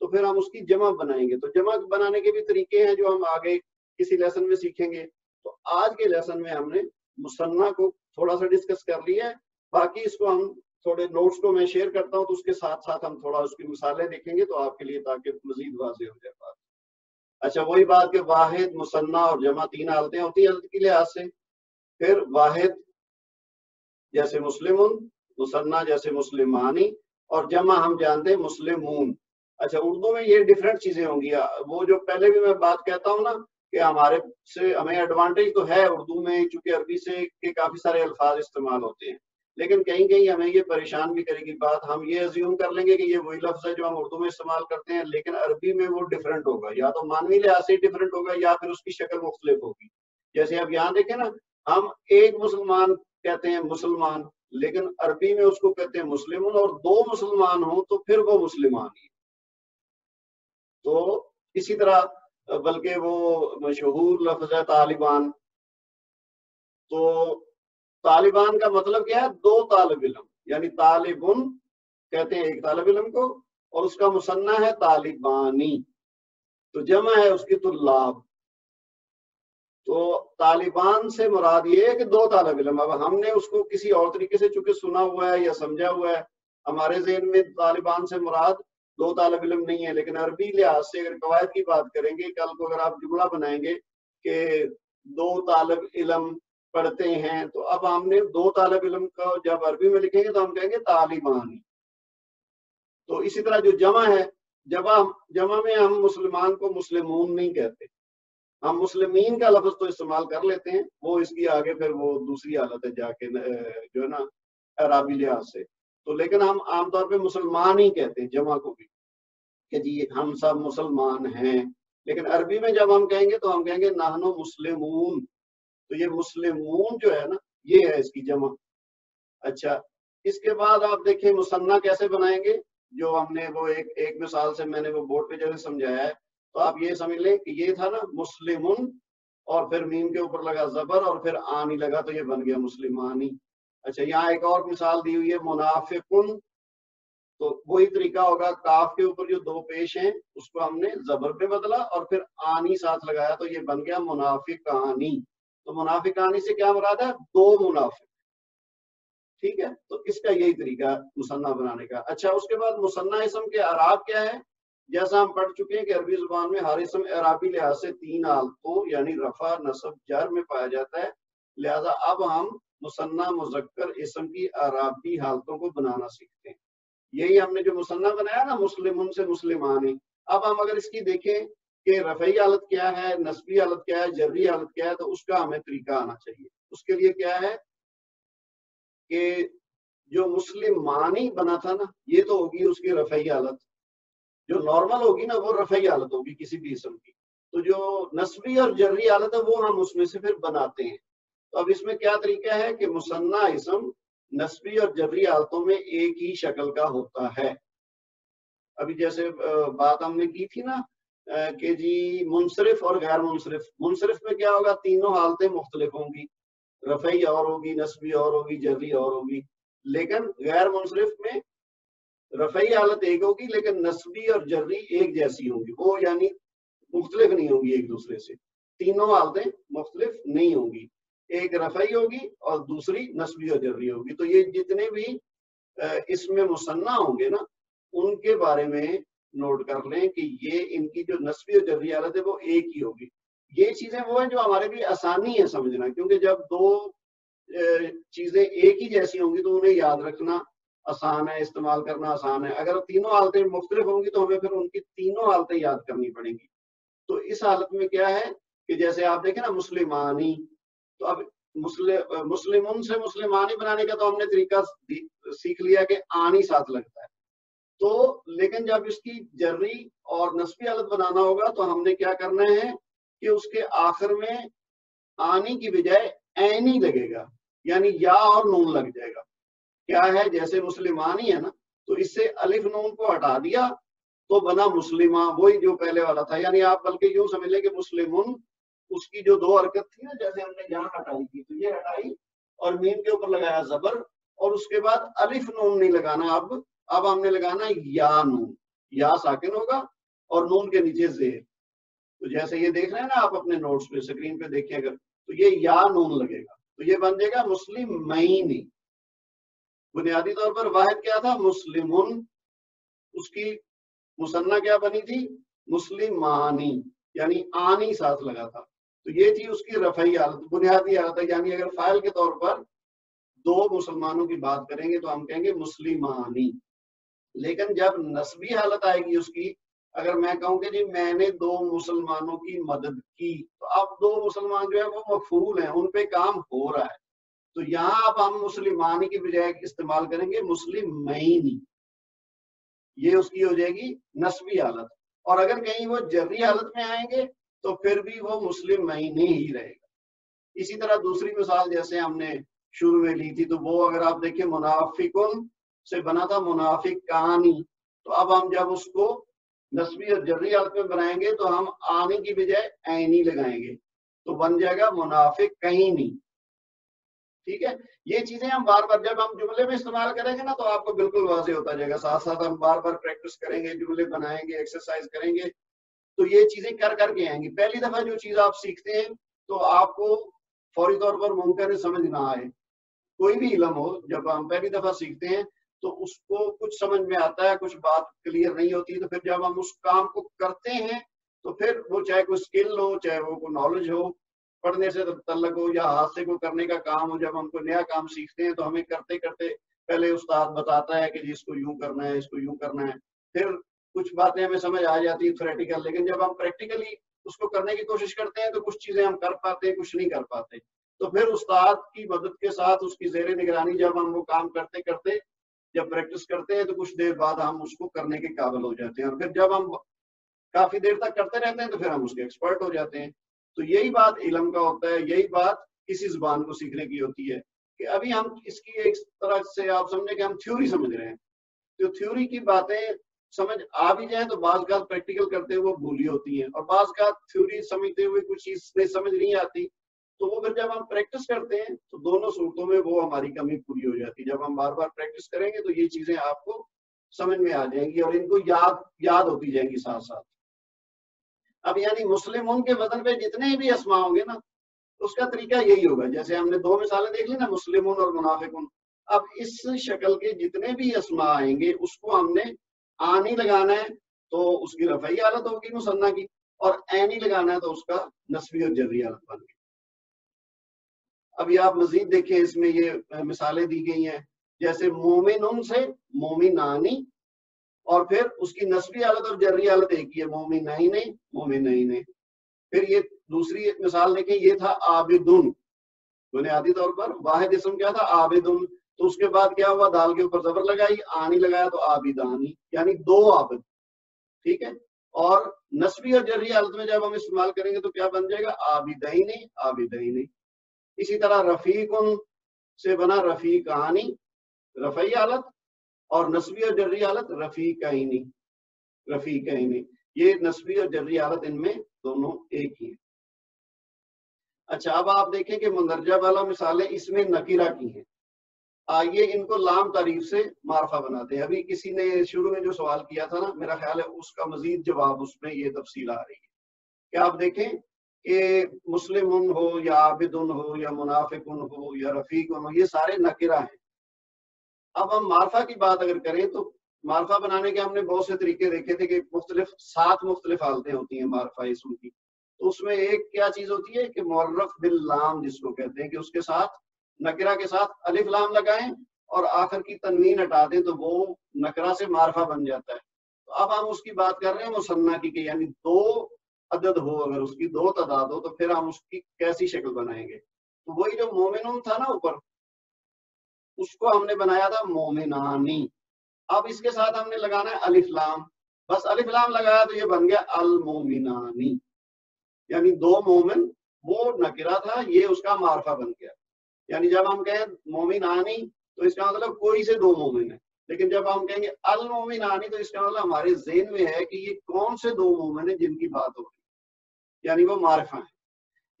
تو پھر ہم اس کی جمع بنائیں گے. تو جمع بنانے کے بھی طریقے ہیں جو ہم آگے کسی لیسن میں سیکھیں گے. تو آج کے لیسن میں ہم نے مثنیٰ کو تھوڑا سا ڈسکس کر لیا ہے. باقی اس کو ہم تھوڑے نوٹس کو میں شیئر کرتا ہوں تو اس کے ساتھ ساتھ ہم تھوڑا اس کی مثالیں دیکھیں گے تو آپ کے لیے تاکہ مزید واضح ہو جائے بات. اچھا وہی بات کہ واحد مثنیٰ اور جمع تین حالتیں ہوتی ہیں عدد کے لحاظ سے. پھر واحد جیسے مسلمون، مثنیٰ جیسے مسلمانی، اور جمع ہم جانتے ہیں مسلمون. اچھا اردو میں یہ ڈفرینٹ چیزیں ہوں گی. وہ جو پہلے بھی میں بات کہتا ہوں نا کہ ہمارے سے ہمیں ایڈوانٹیج تو ہے اردو میں چونکہ عربی سے کے کافی سارے الفاظ استعمال ہوتے ہیں، لیکن کہیں کہیں ہمیں یہ پریشان بھی کرے گی بات. ہم یہ ازیوم کر لیں گے کہ یہ وہی لفظ ہے جو ہم اردو میں استعمال کرتے ہیں، لیکن عربی میں وہ ڈفرینٹ ہوگا. یا تو معنوی لحاظ سے ڈفرینٹ ہوگا یا پھر اس کی شکل مختلف ہوگی. جیسے اب یہاں دیکھیں نا، ہم ایک مسلمان کہتے ہیں مسلمان، لیکن عربی میں اس کو کہتے ہیں مسلمون، اور دو مسلمان ہوں تو پھر وہ مسلمان ہی. تو اسی طرح بلکہ وہ مشہور لفظ ہے طالبان. تو طالبان کا مطلب کیا ہے؟ دو طالب علم، یعنی طالبن کہتے ہیں ایک طالب علم کو، اور اس کا مثنیٰ ہے طالبانی، تو جمع ہے اس کی طلاب. تو طالبان سے مراد یہ ہے کہ دو طالب علم. اب ہم نے اس کو کسی اور طریقے سے چونکہ سنا ہوا ہے یا سمجھا ہوا ہے، ہمارے ذہن میں طالبان سے مراد دو طالب علم نہیں ہے. لیکن عربی لحاظ سے اگر قواعد کی بات کریں گے، کل کو اگر آپ جملہ بنائیں گے کہ دو طالب علم پڑھتے ہیں، تو اب ہم نے دو طالب علم کا جب عربی میں لکھیں گے تو ہم کہیں گے طالبان. تو اسی طرح جو جمع ہے، جمع میں ہم مسلمان کو مسلمون نہیں کہتے، ہم مسلمین کا لفظ تو استعمال کر لیتے ہیں، وہ اس کی آگے پھر وہ دوسری حالت ہے جا کے جو ہے نا عربی لحاظ سے. تو لیکن ہم عام طور پہ مسلمان ہی کہتے ہیں جمع کو بھی کہ جی ہم سب مسلمان ہیں. لیکن عربی میں جب ہم کہیں گے تو ہم کہیں گے نحنو مسلمون. تو یہ مسلمون جو ہے نا یہ ہے اس کی جمع. اچھا اس کے بعد آپ دیکھیں مثنیٰ کیسے بنائیں گے، جو ہم نے وہ ایک مثال سے میں نے وہ بورڈ پہ جیسے سمجھایا ہے. تو آپ یہ سمجھ لیں کہ یہ تھا نا مسلمون، اور پھر میم کے اوپر لگا زبر اور پھر آنی لگا تو یہ بن گیا مسلمانی. اچھا یہاں ایک اور مثال دی ہوئی ہے منافقن. تو وہی طریقہ ہوگا، کاف کے اوپر جو دو پیش ہیں اس کو ہم نے زبر پہ بدلا اور پھر آنی ساتھ لگایا تو یہ بن گیا منافقانی. تو منافقانی سے کیا مراد ہے؟ دو منافق. ٹھیک ہے، تو اس کا یہی طریقہ مثنیٰ بنانے کا. اچھا اس کے بعد مثنیٰ اسم کے اعراب کیا ہے؟ جیسا ہم پڑھ چکے ہیں کہ عربی زبان میں ہر اسم اعرابی لحاظ سے تین حالتوں یعنی رفع، نصب، جر میں پایا جاتا ہے. لہذا اب ہم مثنیٰ مذکر اسم کی اعرابی حالتوں کو بنانا سیکھتے ہیں. یہی ہم نے جو مثنیٰ بنایا نا مسلمون سے مسلمانی. اب ہم اگر اس کی دیکھیں کہ رفعی حالت کیا ہے، نصبی حالت کیا ہے، جری حالت کیا ہے، تو اس کا ہمیں طریقہ آنا چاہیے. اس کے لیے کیا ہے کہ جو مسلمانی بنا تھا نا یہ تو ہوگی اس کی رفعی حالت، جو نارمل ہوگی نا وہ رفعی حالت ہوگی کسی بھی اسم کی. تو جو نصبی اور جری حالت ہے وہ ہم اس میں سے پھر بناتے ہیں. تو اب اس میں کیا طریقہ ہے کہ مثنیٰ اسم نصبی اور جری حالتوں میں ایک ہی شکل کا ہوتا ہے. ابھی جیسے بات ہم نے کی تھی نا کہ جی منصرف اور غیر منصرف. منصرف میں کیا ہوگا؟ تینوں حالتیں مختلف ہوں گی، رفعی اور ہوگی، نصبی اور ہوگی، جری اور ہوگی. لیکن غیر منصرف میں رفعی حالت ایک ہوگی لیکن نصبی اور جری ایک جیسی ہوں گی، وہ یعنی مختلف نہیں ہوں گی ایک دوسرے سے. تینوں حالتیں مختلف نہیں ہوں گی، ایک رفعی ہوگی اور دوسری نصبی اور جری ہوگی. تو یہ جتنے بھی اس میں مثنیٰ ہوں گے نا ان کے بارے میں نوٹ کر لیں کہ یہ ان کی جو نصبی اور جری حالت ہے وہ ایک ہی ہوگی. یہ چیزیں وہ ہیں جو ہمارے لیے آسانی ہے سمجھنا، کیونکہ جب دو چیزیں ایک ہی جیسی ہوں گی تو انہیں یاد رکھنا آسان ہے، استعمال کرنا آسان ہے. اگر تینوں حالتیں مختلف ہوں گی تو ہمیں پھر ان کی تینوں حالتیں یاد کرنی پڑیں گی. تو اس حالت میں کیا ہے کہ جیسے آپ دیکھیں نا مسلمانی، تو اب مسلمون سے مسلمانی بنانے کا تو ہم نے طریقہ سیکھ لیا کہ آنی ساتھ لگتا ہے. تو لیکن جب اس کی جری اور نصبی حالت بنانا ہوگا تو ہم نے کیا کرنا ہے کہ اس کے آخر میں آنی کی بجائے اینی لگے گا، یعنی یا اور نون لگ جائے گا. کیا ہے جیسے مسلمانی ہے نا تو اس سے الف نون کو ہٹا دیا تو بنا مسلمہ، وہی جو پہلے والا تھا. یعنی آپ بلکہ یوں سمجھ لیں کہ مسلمون اس کی جو دو حرکت تھی نا جیسے ہم نے یہاں ہٹائی تھی تو یہ ہٹائی اور میم کے اوپر لگایا زبر، اور اس کے بعد الف نون نہیں لگانا، اب ہم نے لگانا یا نون. یا ساکن ہوگا اور نون کے نیچے زیر. تو جیسے یہ دیکھ رہے ہیں نا آپ اپنے نوٹس پہ اسکرین پہ دیکھیں اگر, تو یہ یا نون لگے گا تو یہ بن جائے گا مسلمین. بنیادی طور پر واحد کیا تھا مسلمن, اس کی مثنیٰ کیا بنی تھی مسلمانی, یعنی آنی ساتھ لگا تھا. تو یہ تھی اس کی رفعی حالت, بنیادی حالت ہے. یعنی اگر فاعل کے طور پر دو مسلمانوں کی بات کریں گے تو ہم کہیں گے مسلمانی. لیکن جب نسبی حالت آئے گی اس کی, اگر میں کہوں کہ جی میں نے دو مسلمانوں کی مدد کی, تو اب دو مسلمان جو ہے وہ مفعول ہیں, ان پہ کام ہو رہا ہے. تو یہاں اب ہم مسلمانی کی بجائے استعمال کریں گے مسلمین. یہ اس کی ہو جائے گی نسبی حالت. اور اگر کہیں وہ جری حالت میں آئیں گے تو پھر بھی وہ مسلمین ہی رہے گا. اسی طرح دوسری مثال جیسے ہم نے شروع میں لی تھی, تو وہ اگر آپ دیکھیں منافقن سے بنا تھا منافقانی, تو اب ہم جب اس کو نسبی اور جری حالت میں بنائیں گے تو ہم آنی کی بجائے عینی لگائیں گے, تو بن جائے گا منافقین. ٹھیک ہے, یہ چیزیں ہم بار بار جب ہم جملے میں استعمال کریں گے نا تو آپ کو بالکل واضح ہوتا جائے گا. ساتھ ساتھ ہم بار بار پریکٹس کریں گے, جملے بنائیں گے, ایکسرسائز کریں گے, تو یہ چیزیں کر کر کے آئیں گی. پہلی دفعہ جو چیز آپ سیکھتے ہیں تو آپ کو فوری طور پر ممکن ہے سمجھ نہ آئے. کوئی بھی علم ہو, جب ہم پہلی دفعہ سیکھتے ہیں تو اس کو کچھ سمجھ میں آتا ہے, کچھ بات کلیئر نہیں ہوتی, تو پھر جب ہم اس کام کو کرتے ہیں تو پھر وہ چاہے کوئی اسکل ہو, چاہے وہ کوئی نالج ہو, پڑھنے سے تعلق ہو یا ہاتھ سے کو کرنے کا کام ہو, جب ہم کوئی نیا کام سیکھتے ہیں تو ہمیں کرتے کرتے پہلے استاد بتاتا ہے کہ جی اس کو یوں کرنا ہے, اس کو یوں کرنا ہے, پھر کچھ باتیں ہمیں سمجھ آ جاتی ہیں تھیوریٹیکل. لیکن جب ہم پریکٹیکلی اس کو کرنے کی کوشش کرتے ہیں تو کچھ چیزیں ہم کر پاتے ہیں, کچھ نہیں کر پاتے. تو پھر استاد کی مدد کے ساتھ اس کی زیر نگرانی جب ہم وہ کام کرتے کرتے جب پریکٹس کرتے ہیں تو کچھ دیر بعد ہم اس کو کرنے کے قابل ہو جاتے ہیں, اور پھر جب ہم کافی دیر تک کرتے رہتے ہیں تو پھر ہم اس کے ایکسپرٹ ہو جاتے ہیں. تو یہی بات علم کا ہوتا ہے, یہی بات کسی زبان کو سیکھنے کی ہوتی ہے کہ ابھی ہم اس کی ایک طرح سے آپ سمجھیں کہ ہم تھیوری سمجھ رہے ہیں. جو تھیوری کی باتیں سمجھ آ بھی جائیں تو بعض کا پریکٹیکل کرتے ہوئے وہ بھولی ہوتی ہیں, اور بعض کا تھیوری سمجھتے ہوئے کچھ چیز نہیں سمجھ نہیں آتی, تو وہ پھر جب ہم پریکٹس کرتے ہیں تو دونوں صورتوں میں وہ ہماری کمی پوری ہو جاتی ہے. جب ہم بار بار پریکٹس کریں گے تو یہ چیزیں آپ کو سمجھ میں آ جائیں گی اور ان کو یاد ہوتی جائیں گی ساتھ ساتھ. اب یعنی مسلمون کے وزن پہ جتنے بھی اسما ہوں گے نا, اس کا طریقہ یہی ہوگا. جیسے ہم نے دو مثالیں دیکھ لی نا, مسلمون اور منافقون. اب اس شکل کے جتنے بھی اسما آئیں گے اس کو ہم نے آنی لگانا ہے تو اس کی رفعی حالت ہوگی مثنیٰ کی, اور عینی لگانا ہے تو اس کا نسبی اور جری حالت بن گئی. ابھی آپ مزید دیکھیں, اس میں یہ مثالیں دی گئی ہیں, جیسے مومنون سے مومنانی, اور پھر اس کی نسبی حالت اور جری حالت ایک ہی ہے, مومنین مومنین. پھر یہ دوسری مثال دیکھیں, یہ تھا عابدن, بنیادی طور پر واحد اسم کیا تھا عابدن, تو اس کے بعد کیا ہوا, دال کے اوپر زبر لگائی, آنی لگایا تو عابدانی, یعنی دو عابد. ٹھیک ہے, اور نسبی اور جری حالت میں جب ہم استعمال کریں گے تو کیا بن جائے گا عابدین عابدین. اسی طرح رفیقن سے بنا رفیقانی, رفعی حالت, اور نسبی اور جری حالت رفیقین رفیقین. یہ نسبی اور جری حالت ان میں دونوں ایک ہی ہیں. اچھا, اب آپ دیکھیں کہ مندرجہ والا مثالیں اس میں نکیرہ کی ہیں. آئیے ان کو لام تعریف سے معرفہ بناتے ہیں. ابھی کسی نے شروع میں جو سوال کیا تھا نا, میرا خیال ہے اس کا مزید جواب اس میں یہ تفصیل آ رہی ہے کہ آپ دیکھیں کہ مسلمن ہو یا عابدن ہو یا منافقن ہو یا رفیقن ہو, یہ سارے نکرہ ہیں. اب ہم معرفہ کی بات اگر کریں تو معرفہ بنانے کے ہم نے بہت سے طریقے دیکھے تھے کہ سات مختلف حالتیں ہوتی ہیں معرفہ اسم کی. تو اس میں ایک کیا چیز ہوتی ہے کہ معرف باللام, جس کو کہتے ہیں کہ اس کے ساتھ نکرہ کے ساتھ الف لام لگائیں اور آخر کی تنوین ہٹا دیں تو وہ نکرہ سے معرفہ بن جاتا ہے. تو اب ہم اس کی بات کر رہے ہیں مثنیٰ کی, کہ یعنی دو عدد ہو, اگر اس کی دو تعداد ہو تو پھر ہم اس کی کیسی شکل بنائیں گے. تو وہی جو مومنون تھا نا اوپر, اس کو ہم نے بنایا تھا مومنانی. اب اس کے ساتھ ہم نے لگانا ہے الف لام, بس الف لام لگایا تو یہ بن گیا المومنانی, یعنی دو مومن, وہ نکرہ تھا, یہ اس کا معرفہ بن گیا. یعنی جب ہم کہیں مومنانی تو اس کا مطلب کوئی سے دو مومن ہیں, لیکن جب ہم کہیں گے المومنانی تو اس کا مطلب ہمارے ذہن میں ہے کہ یہ کون سے دو مومن ہیں جن کی بات ہو رہی ہے, یعنی وہ معرفہ ہیں.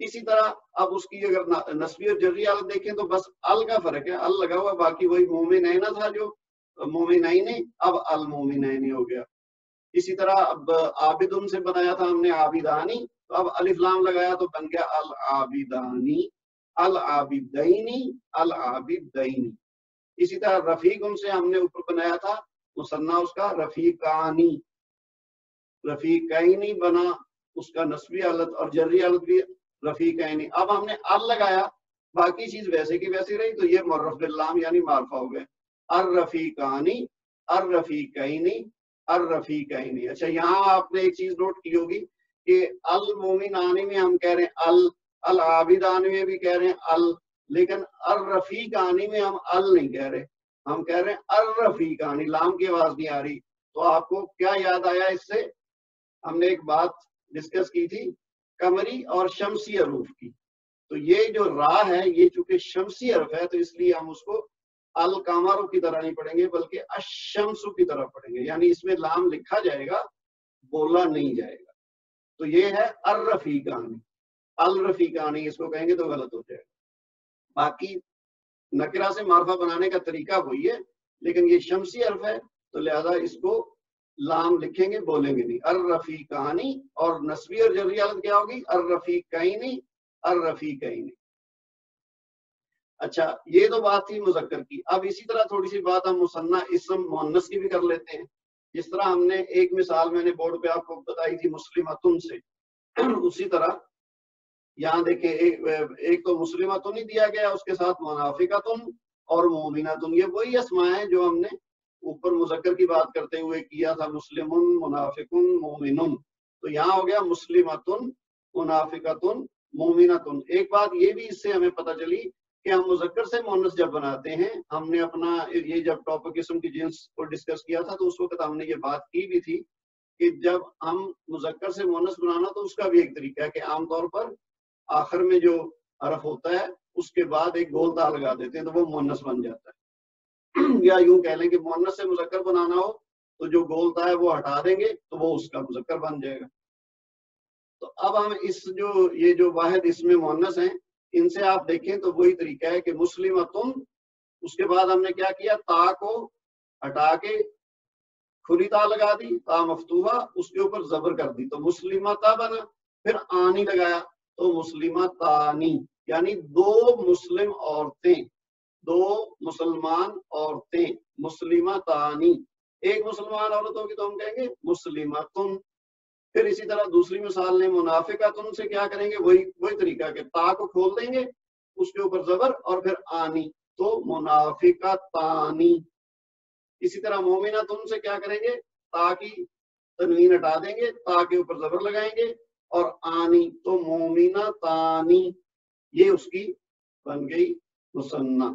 اسی طرح اب اس کی اگر نسبی اور جری حالت دیکھیں تو بس ال کا فرق ہے, ال لگا ہوا, باقی وہی مومنین تھا جو مومنین, اب المومنین ہو گیا. اسی طرح اب عابدن سے بنایا تھا ہم نے عابدانی، تو اب الف لام لگایا تو بن گیا العابدانی، العابدینی، العابدینی۔ اسی طرح رفیقن سے ہم نے اوپر بنایا تھا مثنیٰ اس کا رفیقانی، رفیقینی بنا اس کا نسبی حالت اور جری حالت بھی رفیقینی۔ اب ہم نے ال لگایا، باقی چیز ویسے کی ویسی رہی، تو یہ معرف باللام یعنی معرفہ ہو گئے، الرفیقانی، الرفیقینی، الرفیقینی۔ اچھا یہاں آپ نے ایک چیز نوٹ کی ہوگی کہ المومنانی میں ہم کہہ رہے ہیں العابدانی میں بھی کہہ رہے ہیں ال، لیکن الرفیقانی میں ہم ال نہیں کہہ رہے، ہم کہہ رہے ہیں الرفیقانی، لام کی آواز نہیں آ رہی۔ تو آپ کو کیا یاد آیا اس سے؟ ہم نے ایک بات ڈسکس کی تھی قمری اور شمسی حروف کی، تو یہ جو را ہے یہ چونکہ شمسی حرف ہے تو اس لیے ہم اس کو القمر کی طرح نہیں پڑھیں گے بلکہ الشمس کی طرح پڑھیں گے، یعنی اس میں لام لکھا جائے گا، بولا نہیں جائے گا۔ تو یہ ہے الرفیقانی، الرفیقانی اس کو کہیں گے تو غلط ہو جائے گا۔ باقی نکرہ سے معرفہ بنانے کا طریقہ وہی ہے، لیکن یہ شمسی حرف ہے تو لہذا اس کو لام لکھیں گے، بولیں گے نہیں۔ الرفیقانی، اور نسبی اور جری حالت کیا ہوگی؟ الرفیقینی، الرفیقینی۔ اچھا یہ تو بات تھی مذکر کی، اب اسی طرح تھوڑی سی بات ہم مثنیٰ اسم مؤنث کی بھی کر لیتے ہیں۔ جس طرح ہم نے ایک مثال میں نے بورڈ پہ آپ کو بتائی تھی مسلمتن سے، اسی طرح یہاں دیکھیں ایک تو مسلمتن ہی دیا گیا، اس کے ساتھ منافقتن اور مومنتن، یہ وہی اسماء ہیں جو ہم نے اوپر مذکر کی بات کرتے ہوئے کیا تھا، مسلمن، منافقن، مومنن۔ تو یہاں ہو گیا مسلمتن، منافقتن، مومنتن۔ ایک بات یہ بھی اس سے ہمیں پتہ چلی کہ ہم مذکر سے مؤنث جب بناتے ہیں، ہم نے اپنا یہ جب ٹاپک اسم کی جنس کو ڈسکس کیا تھا تو اس وقت ہم نے یہ بات کی بھی تھی کہ جب ہم مذکر سے مؤنث بنانا تو اس کا بھی ایک طریقہ ہے کہ عام طور پر آخر میں جو حرف ہوتا ہے اس کے بعد ایک گول تا لگا دیتے ہیں تو وہ مؤنث بن جاتا ہے، یا یوں کہہ لیں کہ مؤنث سے مذکر بنانا ہو تو جو گول تا ہے وہ ہٹا دیں گے تو وہ اس کا مذکر بن جائے گا۔ تو اب ہم یہ جو واحد اسم مؤنث ہیں ان سے آپ دیکھیں تو وہی طریقہ ہے کہ مسلمتن، اس کے بعد ہم نے کیا کیا، تا کو ہٹا کے کھلی تا لگا دی، تا مفتوحہ، اس کے اوپر زبر کر دی تو مسلمتا بنا، پھر آنی لگایا تو مسلمتانی، یعنی دو مسلم عورتیں، دو مسلمان عورتیں، مسلمتانی۔ ایک مسلمان عورت ہوگی تو ہم کہیں گے مسلمتن۔ پھر اسی طرح دوسری مثال نے منافقتن سے کیا کریں گے، وہی طریقہ کہ تا کو کھول دیں گے، اس کے اوپر زبر اور پھر آنی تو منافقتانی۔ اسی طرح مومنتن سے کیا کریں گے، تا کی تنوین ہٹا دیں گے، تا کے اوپر زبر لگائیں گے اور آنی تو مومنتانی، یہ اس کی بن گئی مثنیٰ۔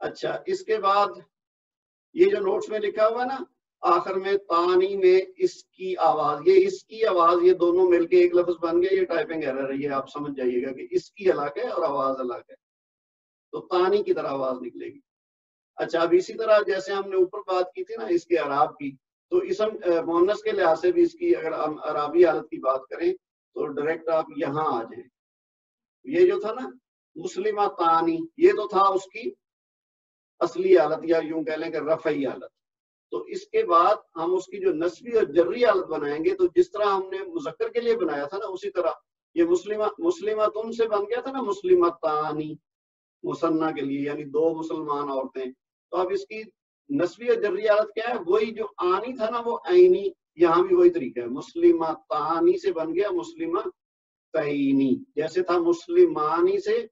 اچھا اس کے بعد یہ جو نوٹس میں لکھا ہوا نا آخر میں تانی میں اس کی آواز، یہ اس کی آواز، یہ دونوں مل کے ایک لفظ بن گیا، یہ ٹائپنگ ایرر ہے، یہ آپ سمجھ جائیے گا کہ اس کی الگ ہے اور آواز الگ ہے، تو تانی کی طرح آواز نکلے گی۔ اچھا اب اسی طرح جیسے ہم نے اوپر بات کی تھی نا اس کے اعراب کی، تو اسم مؤنث کے لحاظ سے بھی اس کی اگر ہم اعرابی حالت کی بات کریں تو ڈائریکٹ آپ یہاں آ جائیں، یہ جو تھا نا مسلمتانی، یہ تو تھا اس کی اصلی حالت یا یوں کہہ لیں کہ رفعی حالت۔ تو اس کے بعد ہم اس کی جو نسبی اور جری حالت بنائیں گے تو جس طرح ہم نے مذکر کے لیے بنایا تھا نا اسی طرح یہ مسلمتن سے بن گیا تھا نا مسلمتانی مثنیٰ کے لیے، یعنی دو مسلمان عورتیں۔ تو اب اس کی نسبی اور جری حالت کیا ہے، وہی جو آنی تھا نا وہ عینی، یہاں بھی وہی طریقہ ہے، مسلمتانی سے بن گیا مسلمتینی، جیسے تھا مسلمانی سے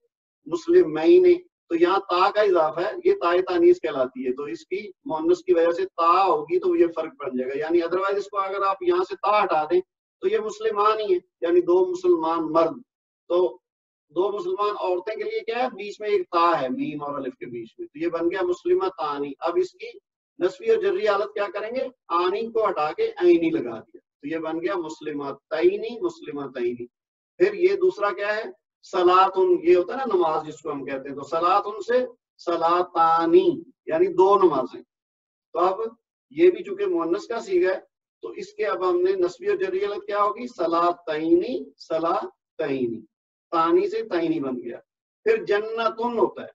مسلمین، تو یہاں تا کا اضافہ ہے، یہ تائے تانیث کہلاتی ہے، تو اس کی مؤنث کی وجہ سے تا ہوگی تو یہ فرق بن جائے گا، یعنی ادروائز اس کو اگر آپ یہاں سے تا ہٹا دیں تو یہ مسلمان ہی ہے، یعنی دو مسلمان مرد۔ تو دو مسلمان عورتیں کے لیے کیا ہے، بیچ میں ایک تا ہے میم اور الف کے بیچ میں، تو یہ بن گیا مسلمتانی۔ اب اس کی نسبی اور جری حالت کیا کریں گے، آنی کو ہٹا کے عینی لگا دیا تو یہ بن گیا مسلمتینی، مسلمتینی۔ پھر یہ دوسرا کیا ہے، صلاتن، یہ ہوتا ہے نا نماز جس کو ہم کہتے ہیں، تو صلاتن سے صلاتانی یعنی دو نمازیں۔ تو اب یہ بھی چونکہ مؤنث کا صیغہ ہے تو اس کے اب ہم نے نسبی اور جری حالت کیا ہوگی، صلاتینی، صلاتینی، تانی سے تینی بن گیا۔ پھر جنتن ہوتا ہے،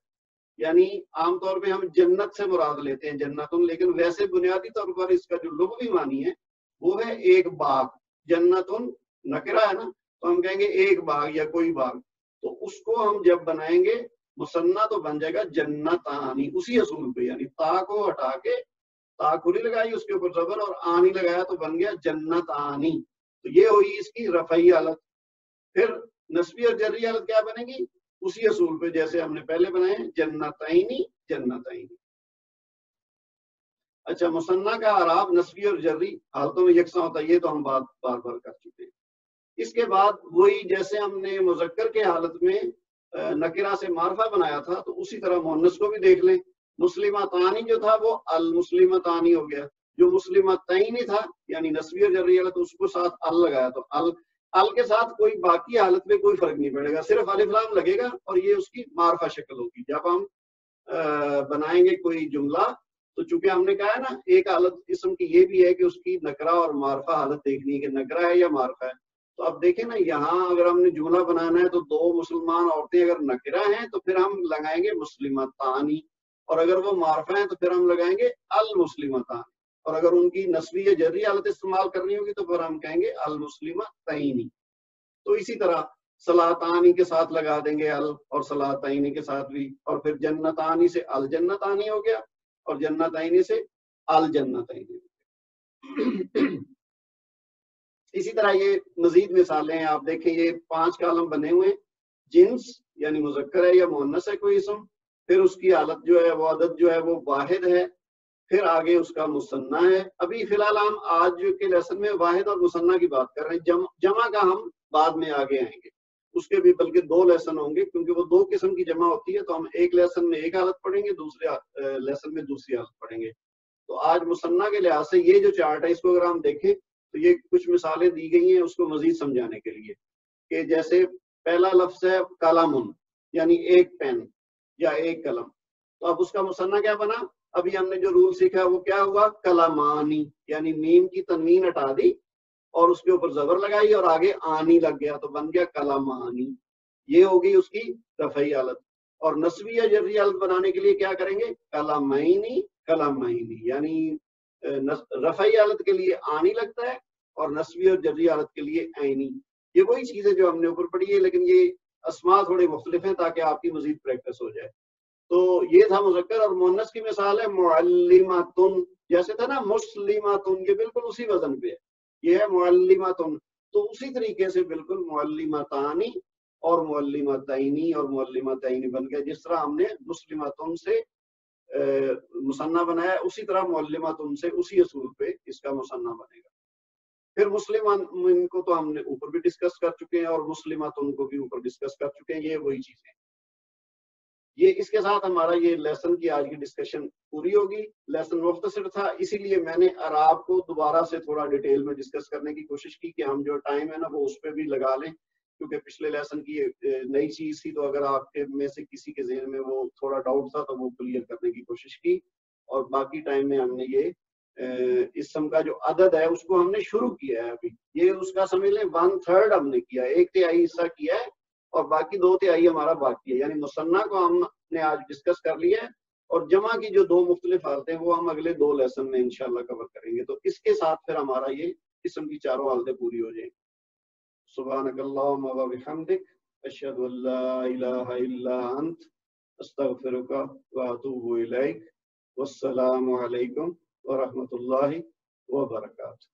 یعنی عام طور پہ ہم جنت سے مراد لیتے ہیں جنتن، لیکن ویسے بنیادی طور پر اس کا جو لغوی معنی ہے وہ ہے ایک باغ. جنتن نکرہ ہے نا، تو ہم کہیں گے ایک باغ یا کوئی باغ. تو اس کو ہم جب بنائیں گے مثنیٰ تو بن جائے گا جنتانی، اسی اصول پہ. یعنی تا کو ہٹا کے تا کھلی لگائی، اس کے اوپر زبر اور آنی لگایا تو بن گیا جنتانی. تو یہ ہوئی اس کی رفعی حالت. پھر نسبی اور جری حالت کیا بنے گی؟ اسی اصول پہ جیسے ہم نے پہلے بنائے جنتینی جنتینی. اچھا، مثنیٰ کا اعراب نسبی اور جری حالتوں میں یکساں ہوتا ہے، یہ تو ہم بار بار کر چکے ہیں. اس کے بعد وہی جیسے ہم نے مذکر کے حالت میں نکرہ سے معرفہ بنایا تھا، تو اسی طرح مؤنث کو بھی دیکھ لیں. مسلمتانی جو تھا وہ المسلمتانی ہو گیا. جو مسلمتین تھا یعنی نسبی اور جری حالت، اس کو ساتھ ال لگایا تو ال کے ساتھ کوئی باقی حالت میں کوئی فرق نہیں پڑے گا، صرف الف لام لگے گا اور یہ اس کی معرفہ شکل ہوگی. جب ہم بنائیں گے کوئی جملہ تو چونکہ ہم نے کہا ہے نا ایک حالت اسم کی یہ بھی ہے کہ اس کی نکرہ اور معرفہ حالت دیکھنی ہے کہ نکرہ ہے یا معرفہ ہے. تو اب دیکھیں نا، یہاں اگر ہم نے جملہ بنانا ہے تو دو مسلمان عورتیں اگر نکرہ ہیں تو پھر ہم لگائیں گے مسلمتانی، اور اگر وہ معرفہ ہیں تو پھر ہم لگائیں گے المسلمتان، اور اگر ان کی نسبی یا جری حالت استعمال کرنی ہوگی تو پھر ہم کہیں گے المسلمتینی. تو اسی طرح صلاتانی کے ساتھ لگا دیں گے ال، اور صلاتینی کے ساتھ بھی، اور پھر جنتانی سے الجنتانی ہو گیا اور جنتینی سے الجنتینی. اسی طرح یہ مزید مثالیں ہیں، آپ دیکھیں یہ 5 کالم بنے ہوئے ہیں. جنس یعنی مذکر ہے یا مؤنث ہے کوئی اسم، پھر اس کی حالت جو ہے وہ عدد جو ہے وہ واحد ہے، پھر آگے اس کا مثنیٰ ہے. ابھی فی الحال ہم آج کے لیسن میں واحد اور مثنیٰ کی بات کر رہے ہیں. جمع کا ہم بعد میں آگے آئیں گے، اس کے بھی بلکہ 2 لیسن ہوں گے، کیونکہ وہ 2 قسم کی جمع ہوتی ہے. تو ہم ایک لیسن میں ایک حالت پڑھیں گے، دوسرے لیسن میں دوسری حالت پڑھیں گے. تو آج مثنیٰ کے لحاظ سے یہ جو چارٹ ہے اس کو اگر ہم دیکھیں تو یہ کچھ مثالیں دی گئی ہیں اس کو مزید سمجھانے کے لیے، کہ جیسے پہلا لفظ ہے قلم، یعنی ایک پین یا ایک قلم. تو اب اس کا مثنیٰ کیا بنا؟ ابھی ہم نے جو رول سیکھا وہ کیا ہوا؟ قلمانی، یعنی میم کی تنوین ہٹا دی اور اس کے اوپر زبر لگائی اور آگے آنی لگ گیا تو بن گیا قلمانی. یہ ہوگی اس کی رفعی حالت. اور نسبی یا جری حالت بنانے کے لیے کیا کریں گے؟ قلمینی قلمینی، یعنی رفعی حالت کے لیے آنی لگتا ہے اور نسبی اور جری حالت کے لیے عینی. یہ وہی چیزیں جو ہم نے اوپر پڑھی ہے، لیکن یہ اسماء تھوڑے مختلف ہیں تاکہ آپ کی مزید پریکٹس ہو جائے. تو یہ تھا مذکر. اور مؤنث کی مثال ہے معلماتن، جیسے تھا نا مسلماتن، یہ بالکل اسی وزن پہ ہے، یہ ہے معلماتن. تو اسی طریقے سے بالکل معلمتانی اور معلمتینی اور معلمتینی بن گیا. جس طرح ہم نے مسلماتن سے مثنیٰ بنایا، اسی طرح معلماتن سے اسی اصول پہ اس کا مثنیٰ بنے گا. پھر مسلمان کو تو ہم نے اوپر بھی ڈسکس کر چکے ہیں اور مسلماتن کو بھی اوپر ڈسکس کر چکے ہیں. یہ وہی چیزیں. یہ اس کے ساتھ ہمارا یہ لیسن کی آج کی ڈسکشن پوری ہوگی. لیسن مختصر تھا، اسی لیے میں نے اعراب کو دوبارہ سے تھوڑا ڈیٹیل میں ڈسکس کرنے کی کوشش کی کہ ہم جو ٹائم ہے نا وہ اس پہ بھی لگا لیں، کیونکہ پچھلے لیسن کی نئی چیز تھی. تو اگر آپ کے میں سے کسی کے ذہن میں وہ تھوڑا ڈاؤٹ تھا تو وہ کلیئر کرنے کی کوشش کی. اور باقی ٹائم میں ہم نے یہ اسم کا جو عدد ہے اس کو ہم نے شروع کیا ہے. ابھی یہ اس کا سمجھ لیں 1/3 ہم نے کیا ہے، 1/3 حصہ کیا ہے اور باقی 2/3 ہمارا باقی ہے. یعنی مثنیٰ کو ہم نے آج ڈسکس کر لیا ہے اور جمع کی جو 2 مختلف حالتیں وہ ہم اگلے 2 لیسن میں انشاءاللہ کور کریں گے. تو اس کے ساتھ پھر ہمارا یہ اسم کی 4 حالتیں پوری ہو جائیں. سبحانک اللہم و بحمدک، اشہد ان لا الہ الا انت، استغفرک و اتوب الیک. والسلام علیکم ورحمۃ اللہ وبرکاتہ.